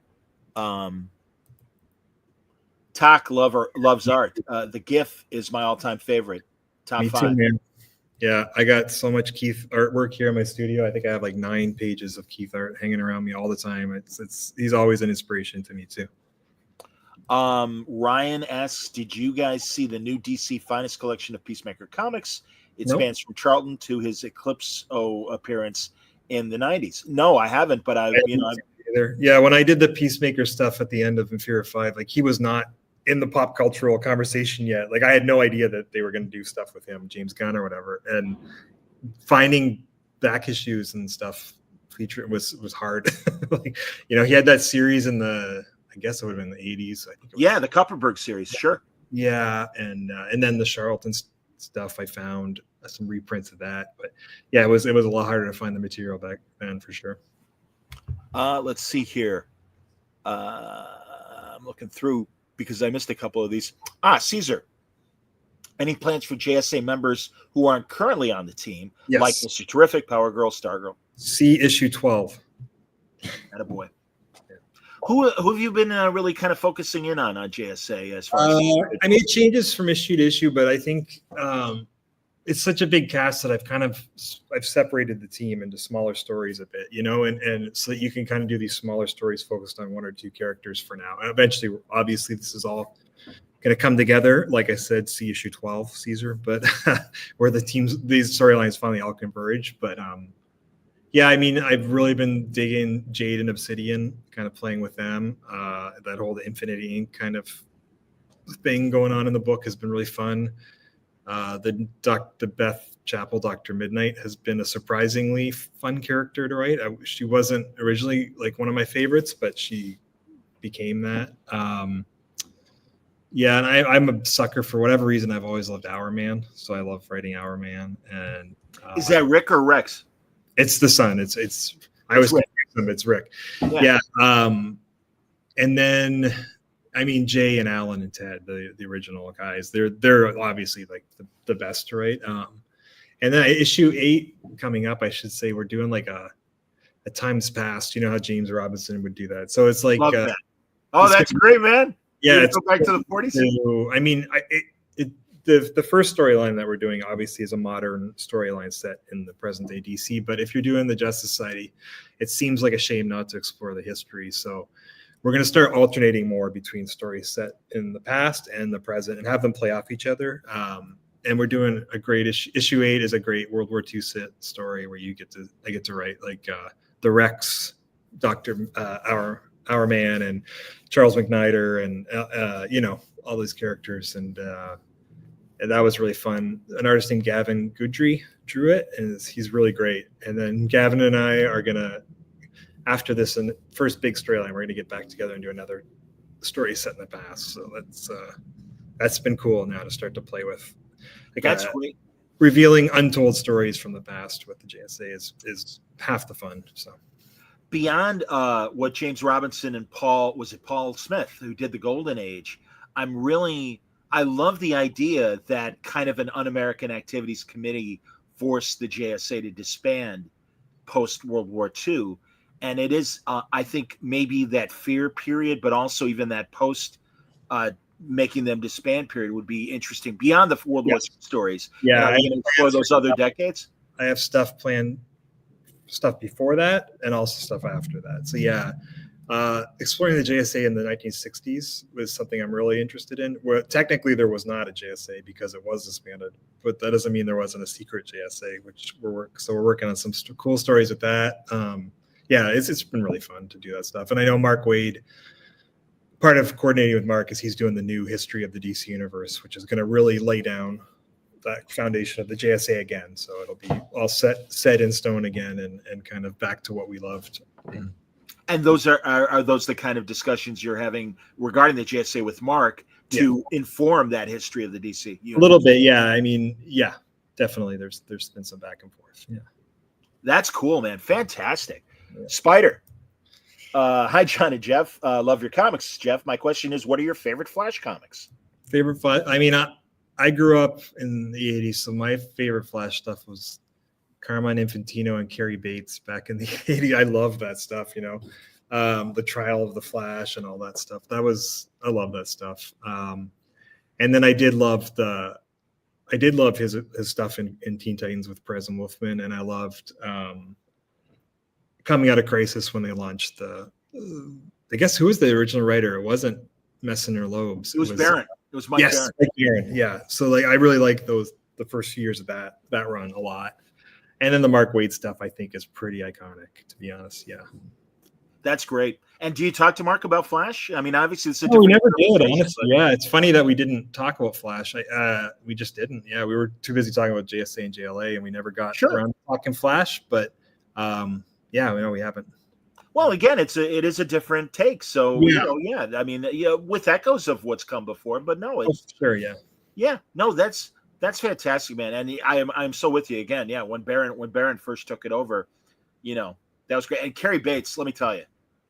Tak loves art. The GIF is my all-time favorite. Top Me 5. too, man. Yeah, I got so much Keith artwork here in my studio. I think I have like 9 pages of Keith art hanging around me all the time. He's always an inspiration to me too. Ryan asks, did you guys see the new DC Finest collection of Peacemaker comics? It spans from Charlton to his Eclipse appearance in the 90s. No, I haven't, but yeah, when I did the Peacemaker stuff at the end of Inferior 5, like he was not in the pop cultural conversation yet. Like I had no idea that they were going to do stuff with him, James Gunn or whatever. And finding back issues and stuff featuring was hard. Like, he had that series in I guess it would have been the 80s. I think. The Kupperberg series. Sure. Yeah. And then the Charlton stuff, I found some reprints of that, but yeah, it was a lot harder to find the material back then for sure. Let's see here. I'm looking through because I missed a couple of these. Caesar. Any plans for JSA members who aren't currently on the team, like Mr. Terrific, Power Girl, Stargirl? See issue 12. Attaboy. Who have you been really kind of focusing in on JSA as far as? I mean, it changes from issue to issue, but I think it's such a big cast that I've separated the team into smaller stories a bit, and so that you can kind of do these smaller stories focused on 1 or 2 characters for now. And eventually, obviously, this is all going to come together. Like I said, see issue 12, Caesar, but where these storylines finally all converge. But yeah, I mean, I've really been digging Jade and Obsidian, kind of playing with them. That whole Infinity Inc. kind of thing going on in the book has been really fun. The Beth Chapel, Dr. Midnight, has been a surprisingly fun character to write. She wasn't originally like one of my favorites, but she became that. Yeah, and I'm a sucker for whatever reason. I've always loved Hourman, so I love writing Hourman. And is that Rick or Rex? It's the son. It's I always confuse them. It's Rick. Yeah. And then, I mean, Jay and Alan and Ted, the original guys, they're obviously like the best, right? And then issue 8 coming up, I should say, we're doing like a Times Past. You know how James Robinson would do that. So it's like, love that. Oh, that's great, man. Yeah, go back to the 40s. So, I mean, the first storyline that we're doing obviously is a modern storyline set in the present day DC. But if you're doing the Justice Society, it seems like a shame not to explore the history. So we're going to start alternating more between stories set in the past and the present and have them play off each other. And we're doing a great issue 8 is a great World War II story where I get to write like the Rex, Dr. Our Man, and Charles McNider, and all these characters, and that was really fun. An artist named Gavin Goodry drew it, and he's really great. And then Gavin and I are gonna, after this and first big storyline, we're gonna get back together and do another story set in the past. So that's been cool now to start to play with. Like, that's great. Revealing untold stories from the past with the JSA is half the fun. So. Beyond what James Robinson and Paul Smith, who did the Golden Age, I love the idea that kind of an Un-American Activities Committee forced the JSA to disband post-World War II. And it is, I think, maybe that fear period, but also even that post making them disband period would be interesting beyond the World War II stories. Yeah. For those other decades. I have stuff before that and also stuff after that. So yeah, exploring the JSA in the 1960s was something I'm really interested in. Where technically there was not a JSA because it was disbanded, but that doesn't mean there wasn't a secret JSA, which we're working on some cool stories with that. yeah, it's been really fun to do that stuff. And I know Mark Waid, part of coordinating with Mark is he's doing the new history of the DC universe, which is going to really lay down that foundation of the JSA again. So it'll be all set in stone again and kind of back to what we loved. And those are those the kind of discussions you're having regarding the JSA with Mark to inform that history of the DC universe? A little bit, yeah. I mean, yeah, definitely. There's been some back and forth. Yeah. That's cool, man. Fantastic. Yeah. Spider. Hi, John and Jeff. Love your comics, Jeff. My question is, what are your favorite Flash comics? Favorite Flash? I mean, I grew up in the 80s, so my favorite Flash stuff was Carmine Infantino and Carrie Bates back in the 80s. I love that stuff, you know. The Trial of the Flash and all that stuff. I love that stuff. And then I did love his stuff in Teen Titans with Perez and Wolfman, and I loved Coming Out of Crisis when they launched I guess who was the original writer? It wasn't Messon or Loebs. It was Barron. It was Mike Barron. Mike Barron. Yeah. So like I really like the first few years of that run a lot. And then the Mark Waid stuff I think is pretty iconic, to be honest. Yeah. That's great. And do you talk to Mark about Flash? I mean, obviously it's we never did, honestly. Yeah, it's funny that we didn't talk about Flash. We just didn't. Yeah, we were too busy talking about JSA and JLA, and we never got around to talking Flash. But yeah, we haven't. Well, again, it is a different take. So I mean, with echoes of what's come before, but no, it's sure, yeah. Yeah, no, that's fantastic, man. And I'm so with you again. Yeah, when Barron first took it over, that was great. And Carrie Bates, let me tell you,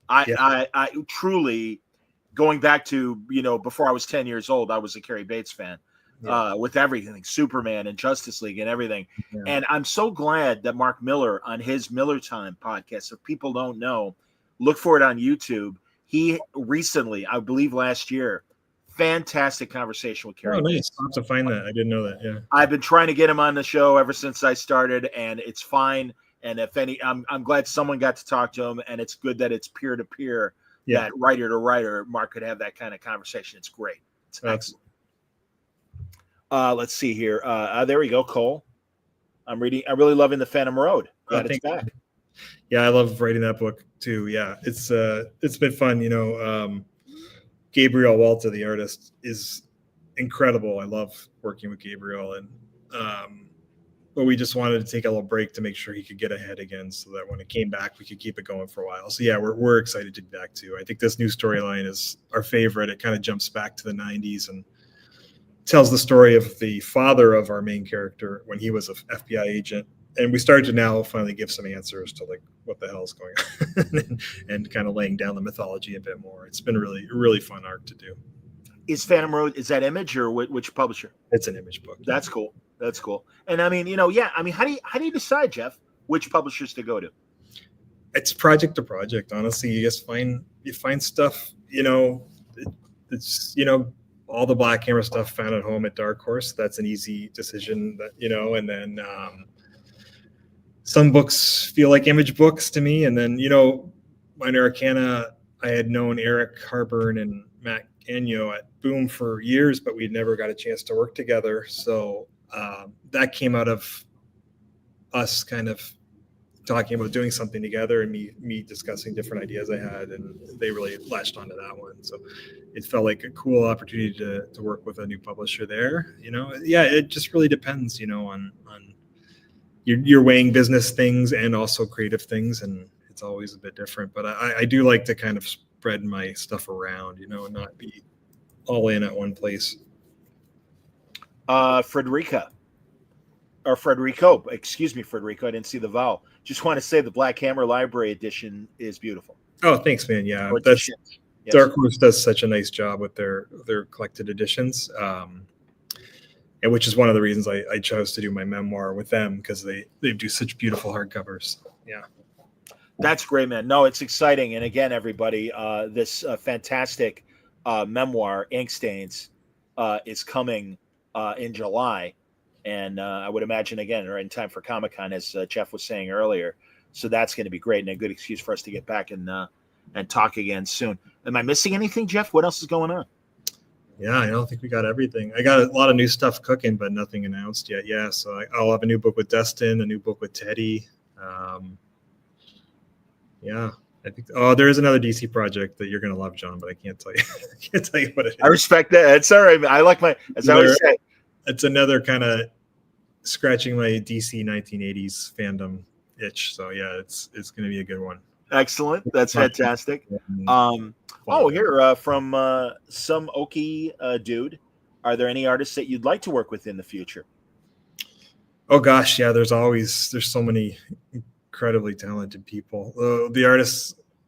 I truly, going back to before I was 10 years old, I was a Carrie Bates fan. With everything, Superman and Justice League and everything. Yeah. And I'm so glad that Mark Miller on his Miller Time podcast, if people don't know, look for it on YouTube. He recently, I believe last year, fantastic conversation with Carrie Bates. I'll have to find that. I didn't know that. Yeah. I've been trying to get him on the show ever since I started, and it's fine. And if I'm glad someone got to talk to him, and it's good that it's peer to peer, that writer to writer, Mark could have that kind of conversation. It's great. It's excellent. Let's see here. There we go, Cole. I'm really loving The Phantom Road. Glad it's back. Yeah, I love writing that book too. Yeah, it's been fun. Gabriel Walter, the artist, is incredible. I love working with Gabriel, and but we just wanted to take a little break to make sure he could get ahead again, so that when it came back, we could keep it going for a while. So yeah, we're excited to be back too. I think this new storyline is our favorite. It kind of jumps back to the 90s and tells the story of the father of our main character when he was an FBI agent. And we started to now finally give some answers to like what the hell is going on and kind of laying down the mythology a bit more. It's been really fun art to do. Is Phantom Road, is that Image or which publisher? It's an Image book. That's cool. That's cool. And I mean, how do you decide, Jeff, which publishers to go to? It's project to project. Honestly, you just find stuff, it's, all the Black Hammer stuff found at home at Dark Horse. That's an easy decision and then some books feel like Image books to me. And then, on Arcana, I had known Eric Harburn and Matt Gagnon at Boom for years, but we'd never got a chance to work together. So that came out of us kind of talking about doing something together and me discussing different ideas I had, and they really latched onto that one. So it felt like a cool opportunity to work with a new publisher there. It just really depends, on you're weighing business things and also creative things, and it's always a bit different. But I do like to kind of spread my stuff around, and not be all in at one place. Frederico. Excuse me, Frederico. I didn't see the vowel. Just want to say the Black Hammer Library Edition is beautiful. Oh, thanks, man. Yeah, yes. Dark Horse does such a nice job with their collected editions, and which is one of the reasons I chose to do my memoir with them, because they do such beautiful hardcovers. Yeah, that's great, man. No, it's exciting. And again, everybody, this fantastic memoir, Ink Stains, is coming in July. And I would imagine, again, right in time for Comic-Con, as Jeff was saying earlier. So that's going to be great and a good excuse for us to get back and talk again soon. Am I missing anything, Jeff? What else is going on? Yeah, I don't think we got everything. I got a lot of new stuff cooking, but nothing announced yet. Yeah, so I'll have a new book with Destin, a new book with Teddy. Yeah. I think. Oh, there is another DC project that you're gonna love, John, but I can't tell you. I can't tell you what it is. I respect that. It's all right. I like as I always say. It's another kind of scratching my DC 1980s fandom itch. So yeah, it's gonna be a good one. Excellent. That's fantastic. Here from some Okie dude. Are there any artists that you'd like to work with in the future? Oh gosh, yeah. There's so many incredibly talented people.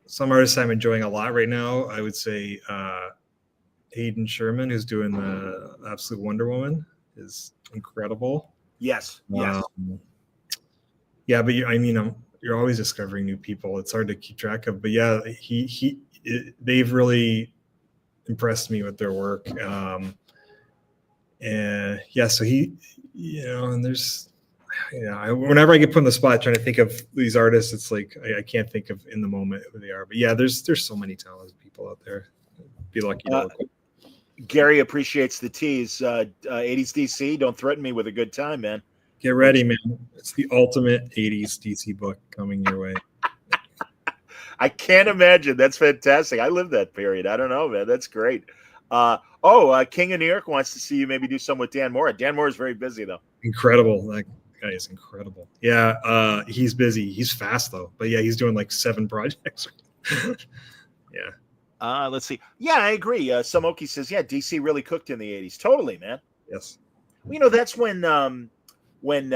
Some artists I'm enjoying a lot right now. I would say Hayden Sherman, who's doing the Absolute Wonder Woman, is incredible. Yes. Yeah, but you're always discovering new people. It's hard to keep track of. But yeah, they've really impressed me with their work. And yeah, so and there's. Whenever I get put on the spot trying to think of these artists, it's like I can't think of in the moment who they are. But yeah, there's so many talented people out there. Be lucky to work with. Gary appreciates the tease. 80s DC, don't threaten me with a good time, man. Get ready, man. It's the ultimate 80s DC book coming your way. I can't imagine. That's fantastic. I lived that period. I don't know, man. That's great. King of New York wants to see you maybe do some with Dan Moore. Dan Moore is very busy, though. Incredible. That guy is incredible. Yeah, he's busy. He's fast, though. But yeah, he's doing like 7 projects. Yeah. Let's see. Yeah, I agree. Samoki says, yeah, DC really cooked in the 80s. Totally, man. Yes. That's when and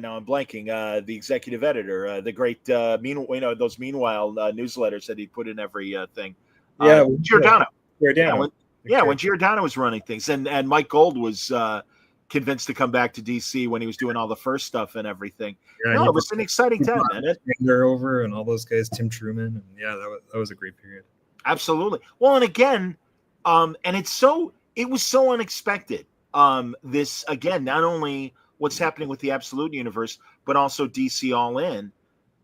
now I'm blanking, the executive editor, the great those Meanwhile newsletters that he put in every thing. Giordano. When Giordano was running things, and Mike Gold was convinced to come back to DC when he was doing all the first stuff and everything. Yeah, it was an exciting time, man. They're over and all those guys, Tim Truman, and yeah, that was a great period. Absolutely. Well, and again, and it was so unexpected. This again, not only what's happening with the Absolute universe, but also DC All In.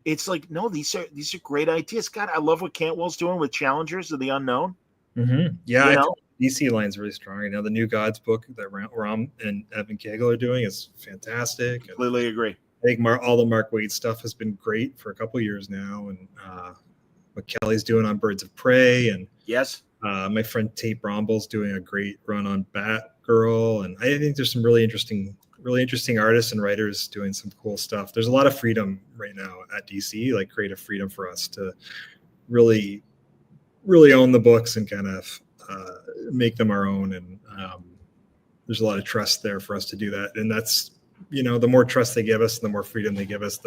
It's like, no, these are great ideas. God, I love what Cantwell's doing with Challengers of the Unknown. Mm-hmm. Yeah, I think DC line's really strong right now. The New Gods book that Ram and Evan Cagle are doing is fantastic. Completely agree. I think all the Mark Waid stuff has been great for a couple of years now, and what Kelly's doing on Birds of Prey, and yes, my friend Tate Bromble's doing a great run on Batgirl, and I think there's some really interesting artists and writers doing some cool stuff. There's a lot of freedom right now at DC, like creative freedom for us to really own the books and kind of make them our own. And there's a lot of trust there for us to do that. And that's, the more trust they give us, the more freedom they give us,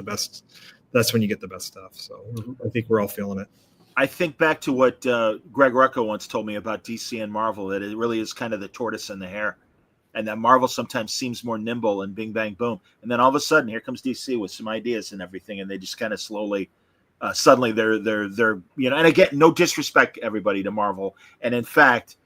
that's when you get the best stuff. So I think we're all feeling it. I think back to what Greg Rucka once told me about DC and Marvel, that it really is kind of the tortoise and the hare. And that Marvel sometimes seems more nimble and bing, bang, boom. And then all of a sudden, here comes DC with some ideas and everything. And they just kind of slowly, suddenly they're, and again, no disrespect, everybody, to Marvel. And in fact,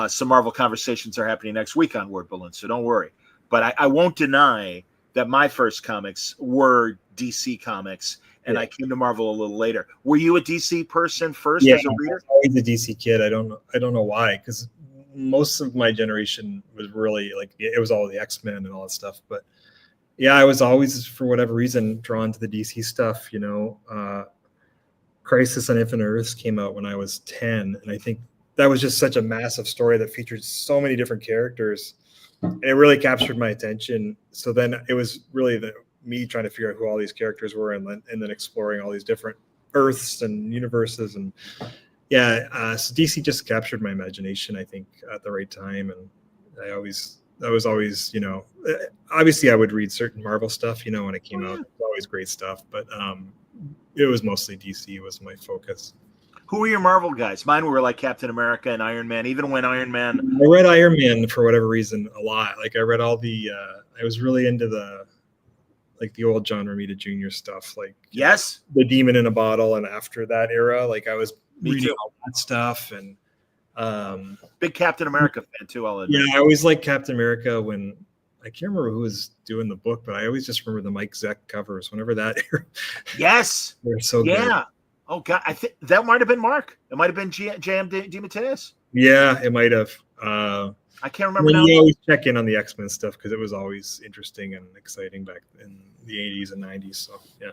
some Marvel conversations are happening next week on Word Balloon, so don't worry. But I won't deny that my first comics were DC comics, and I came to Marvel a little later. Were you a DC person first as a reader? I was a DC kid. I don't know why, because most of my generation was really like, it was all the X-Men and all that stuff. But yeah, I was always, for whatever reason, drawn to the DC stuff. Crisis on Infinite Earths came out when I was 10, and I think that was just such a massive story that featured so many different characters, and it really captured my attention. So then it was really me trying to figure out who all these characters were, and then exploring all these different Earths and universes. And so DC just captured my imagination, I think, at the right time. And that was always, obviously I would read certain Marvel stuff, when it came out. It was always great stuff, but it was mostly DC was my focus. Who were your Marvel guys? Mine were like Captain America and Iron Man. Even when Iron Man, I read Iron Man for whatever reason a lot. Like I read all the, I was really into the old John Romita Jr. stuff, like the Demon in a Bottle, and after that era, like I was reading all that stuff. And big Captain America fan too. I'll admit. Yeah, I always liked Captain America when I can't remember who was doing the book, but I always just remember the Mike Zeck covers. Whenever that era, yes, they're so good. Oh God, I think that might have been Mark. It might have been J.M. DeMatteis. Yeah, it might have. I can't remember now. We always check in on the X-Men stuff because it was always interesting and exciting back in the 80s and 90s. So yeah.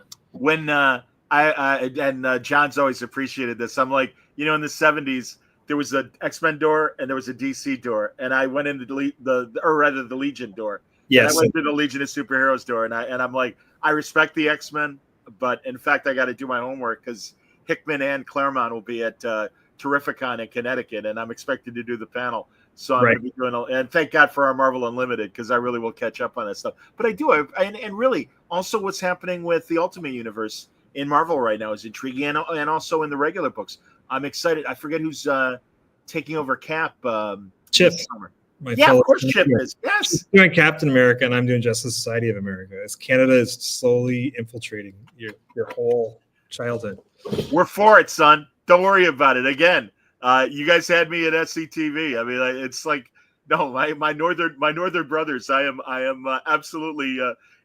John's always appreciated this. I'm like, in the 70s, there was an X-Men door and there was a DC door, and I went into the Legion door. Yes. And I went to the Legion of Superheroes door, and I'm like, I respect the X-Men, but in fact, I got to do my homework because Hickman and Claremont will be at Terrificon in Connecticut, and I'm expected to do the panel. So I'm going to be doing, and thank God for our Marvel Unlimited, because I really will catch up on that stuff. But I do, and really, also what's happening with the Ultimate Universe in Marvel right now is intriguing, and also in the regular books. I'm excited. I forget who's taking over Cap. Chip. Of course Chip is. Yes. He's doing Captain America, and I'm doing Justice Society of America. As Canada is slowly infiltrating your whole childhood. We're for it, son. Don't worry about it. Again, you guys had me at SCTV. I mean, it's like, no, my northern brothers. I am absolutely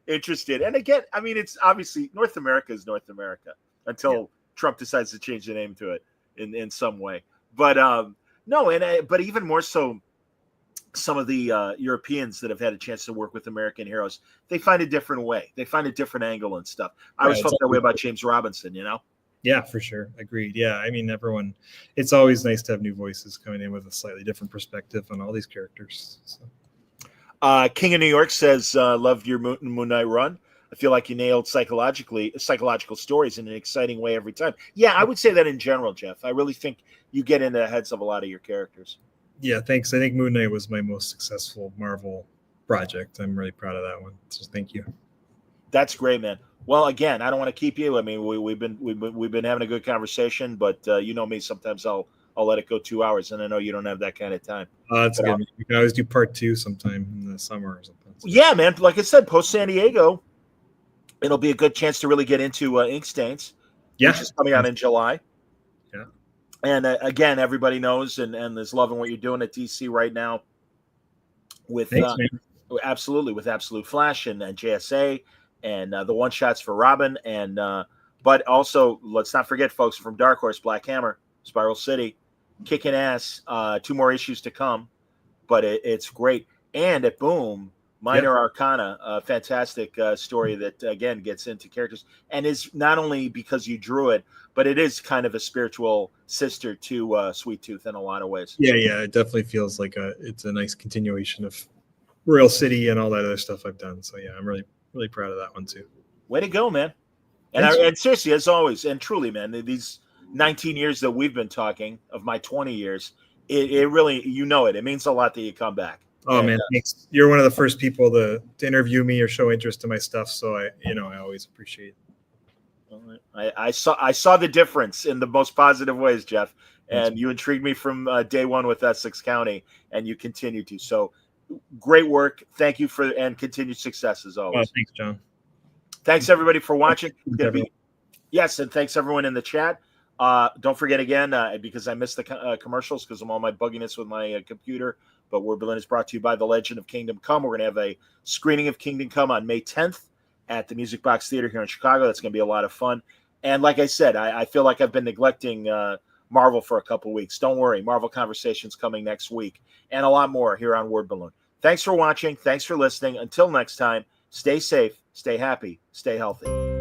interested. And again, I mean, it's obviously North America is North America until Trump decides to change the name to it in some way. But but even more so, some of the Europeans that have had a chance to work with American heroes, they find a different way. They find a different angle and stuff. I always felt that way about James Robinson, Yeah, for sure. Agreed. Yeah, I mean, it's always nice to have new voices coming in with a slightly different perspective on all these characters. So. King of New York says, loved your Moon Knight run. I feel like you nailed psychological stories in an exciting way every time. Yeah, I would say that in general, Jeff. I really think you get into the heads of a lot of your characters. Yeah, thanks. I think Moon Knight was my most successful Marvel project. I'm really proud of that one. So thank you. That's great, man. Well, again, I don't want to keep you. I mean, we've been having a good conversation, but you know me. Sometimes I'll let it go 2 hours, and I know you don't have that kind of time. That's good. We can always do part 2 sometime in the summer or something. So. Yeah, man. Like I said, post San Diego, it'll be a good chance to really get into Ink Stains, which is coming out in July. Yeah. And again, everybody knows and is loving what you're doing at DC right now with absolutely with Absolute Flash and JSA and the one shots for Robin and but also let's not forget, folks, from Dark Horse, Black Hammer, Spiral City, kicking ass. 2 more issues to come, but it's great. And at Boom, Minor Arcana, a fantastic story that again gets into characters and is not only because you drew it, but it is kind of a spiritual sister to Sweet Tooth in a lot of ways. Yeah, it definitely feels like it's a nice continuation of Royal City and all that other stuff I've done. So yeah, I'm really proud of that one too. Way to go, man! And seriously, as always, and truly, man, these 19 years that we've been talking of my 20 years, it really, it means a lot that you come back. Oh, man, thanks. You're one of the first people to interview me or show interest in my stuff, so I always appreciate it. I saw the difference in the most positive ways, Jeff, and you intrigued me from day one with Essex County, and you continue to. So great work. Thank you and continued success as always. Thanks, John. Thanks everybody for watching. Yes, and thanks everyone in the chat. Don't forget again, because I missed the commercials because of all my bugginess with my computer. But Word Berlin is brought to you by The Legend of Kingdom Come. We're going to have a screening of Kingdom Come on May 10th at the Music Box Theater here in Chicago. That's going to be a lot of fun. And like I said, I feel like I've been neglecting Marvel for a couple weeks. Don't worry. Marvel Conversations coming next week. And a lot more here on Word Balloon. Thanks for watching. Thanks for listening. Until next time, stay safe, stay happy, stay healthy.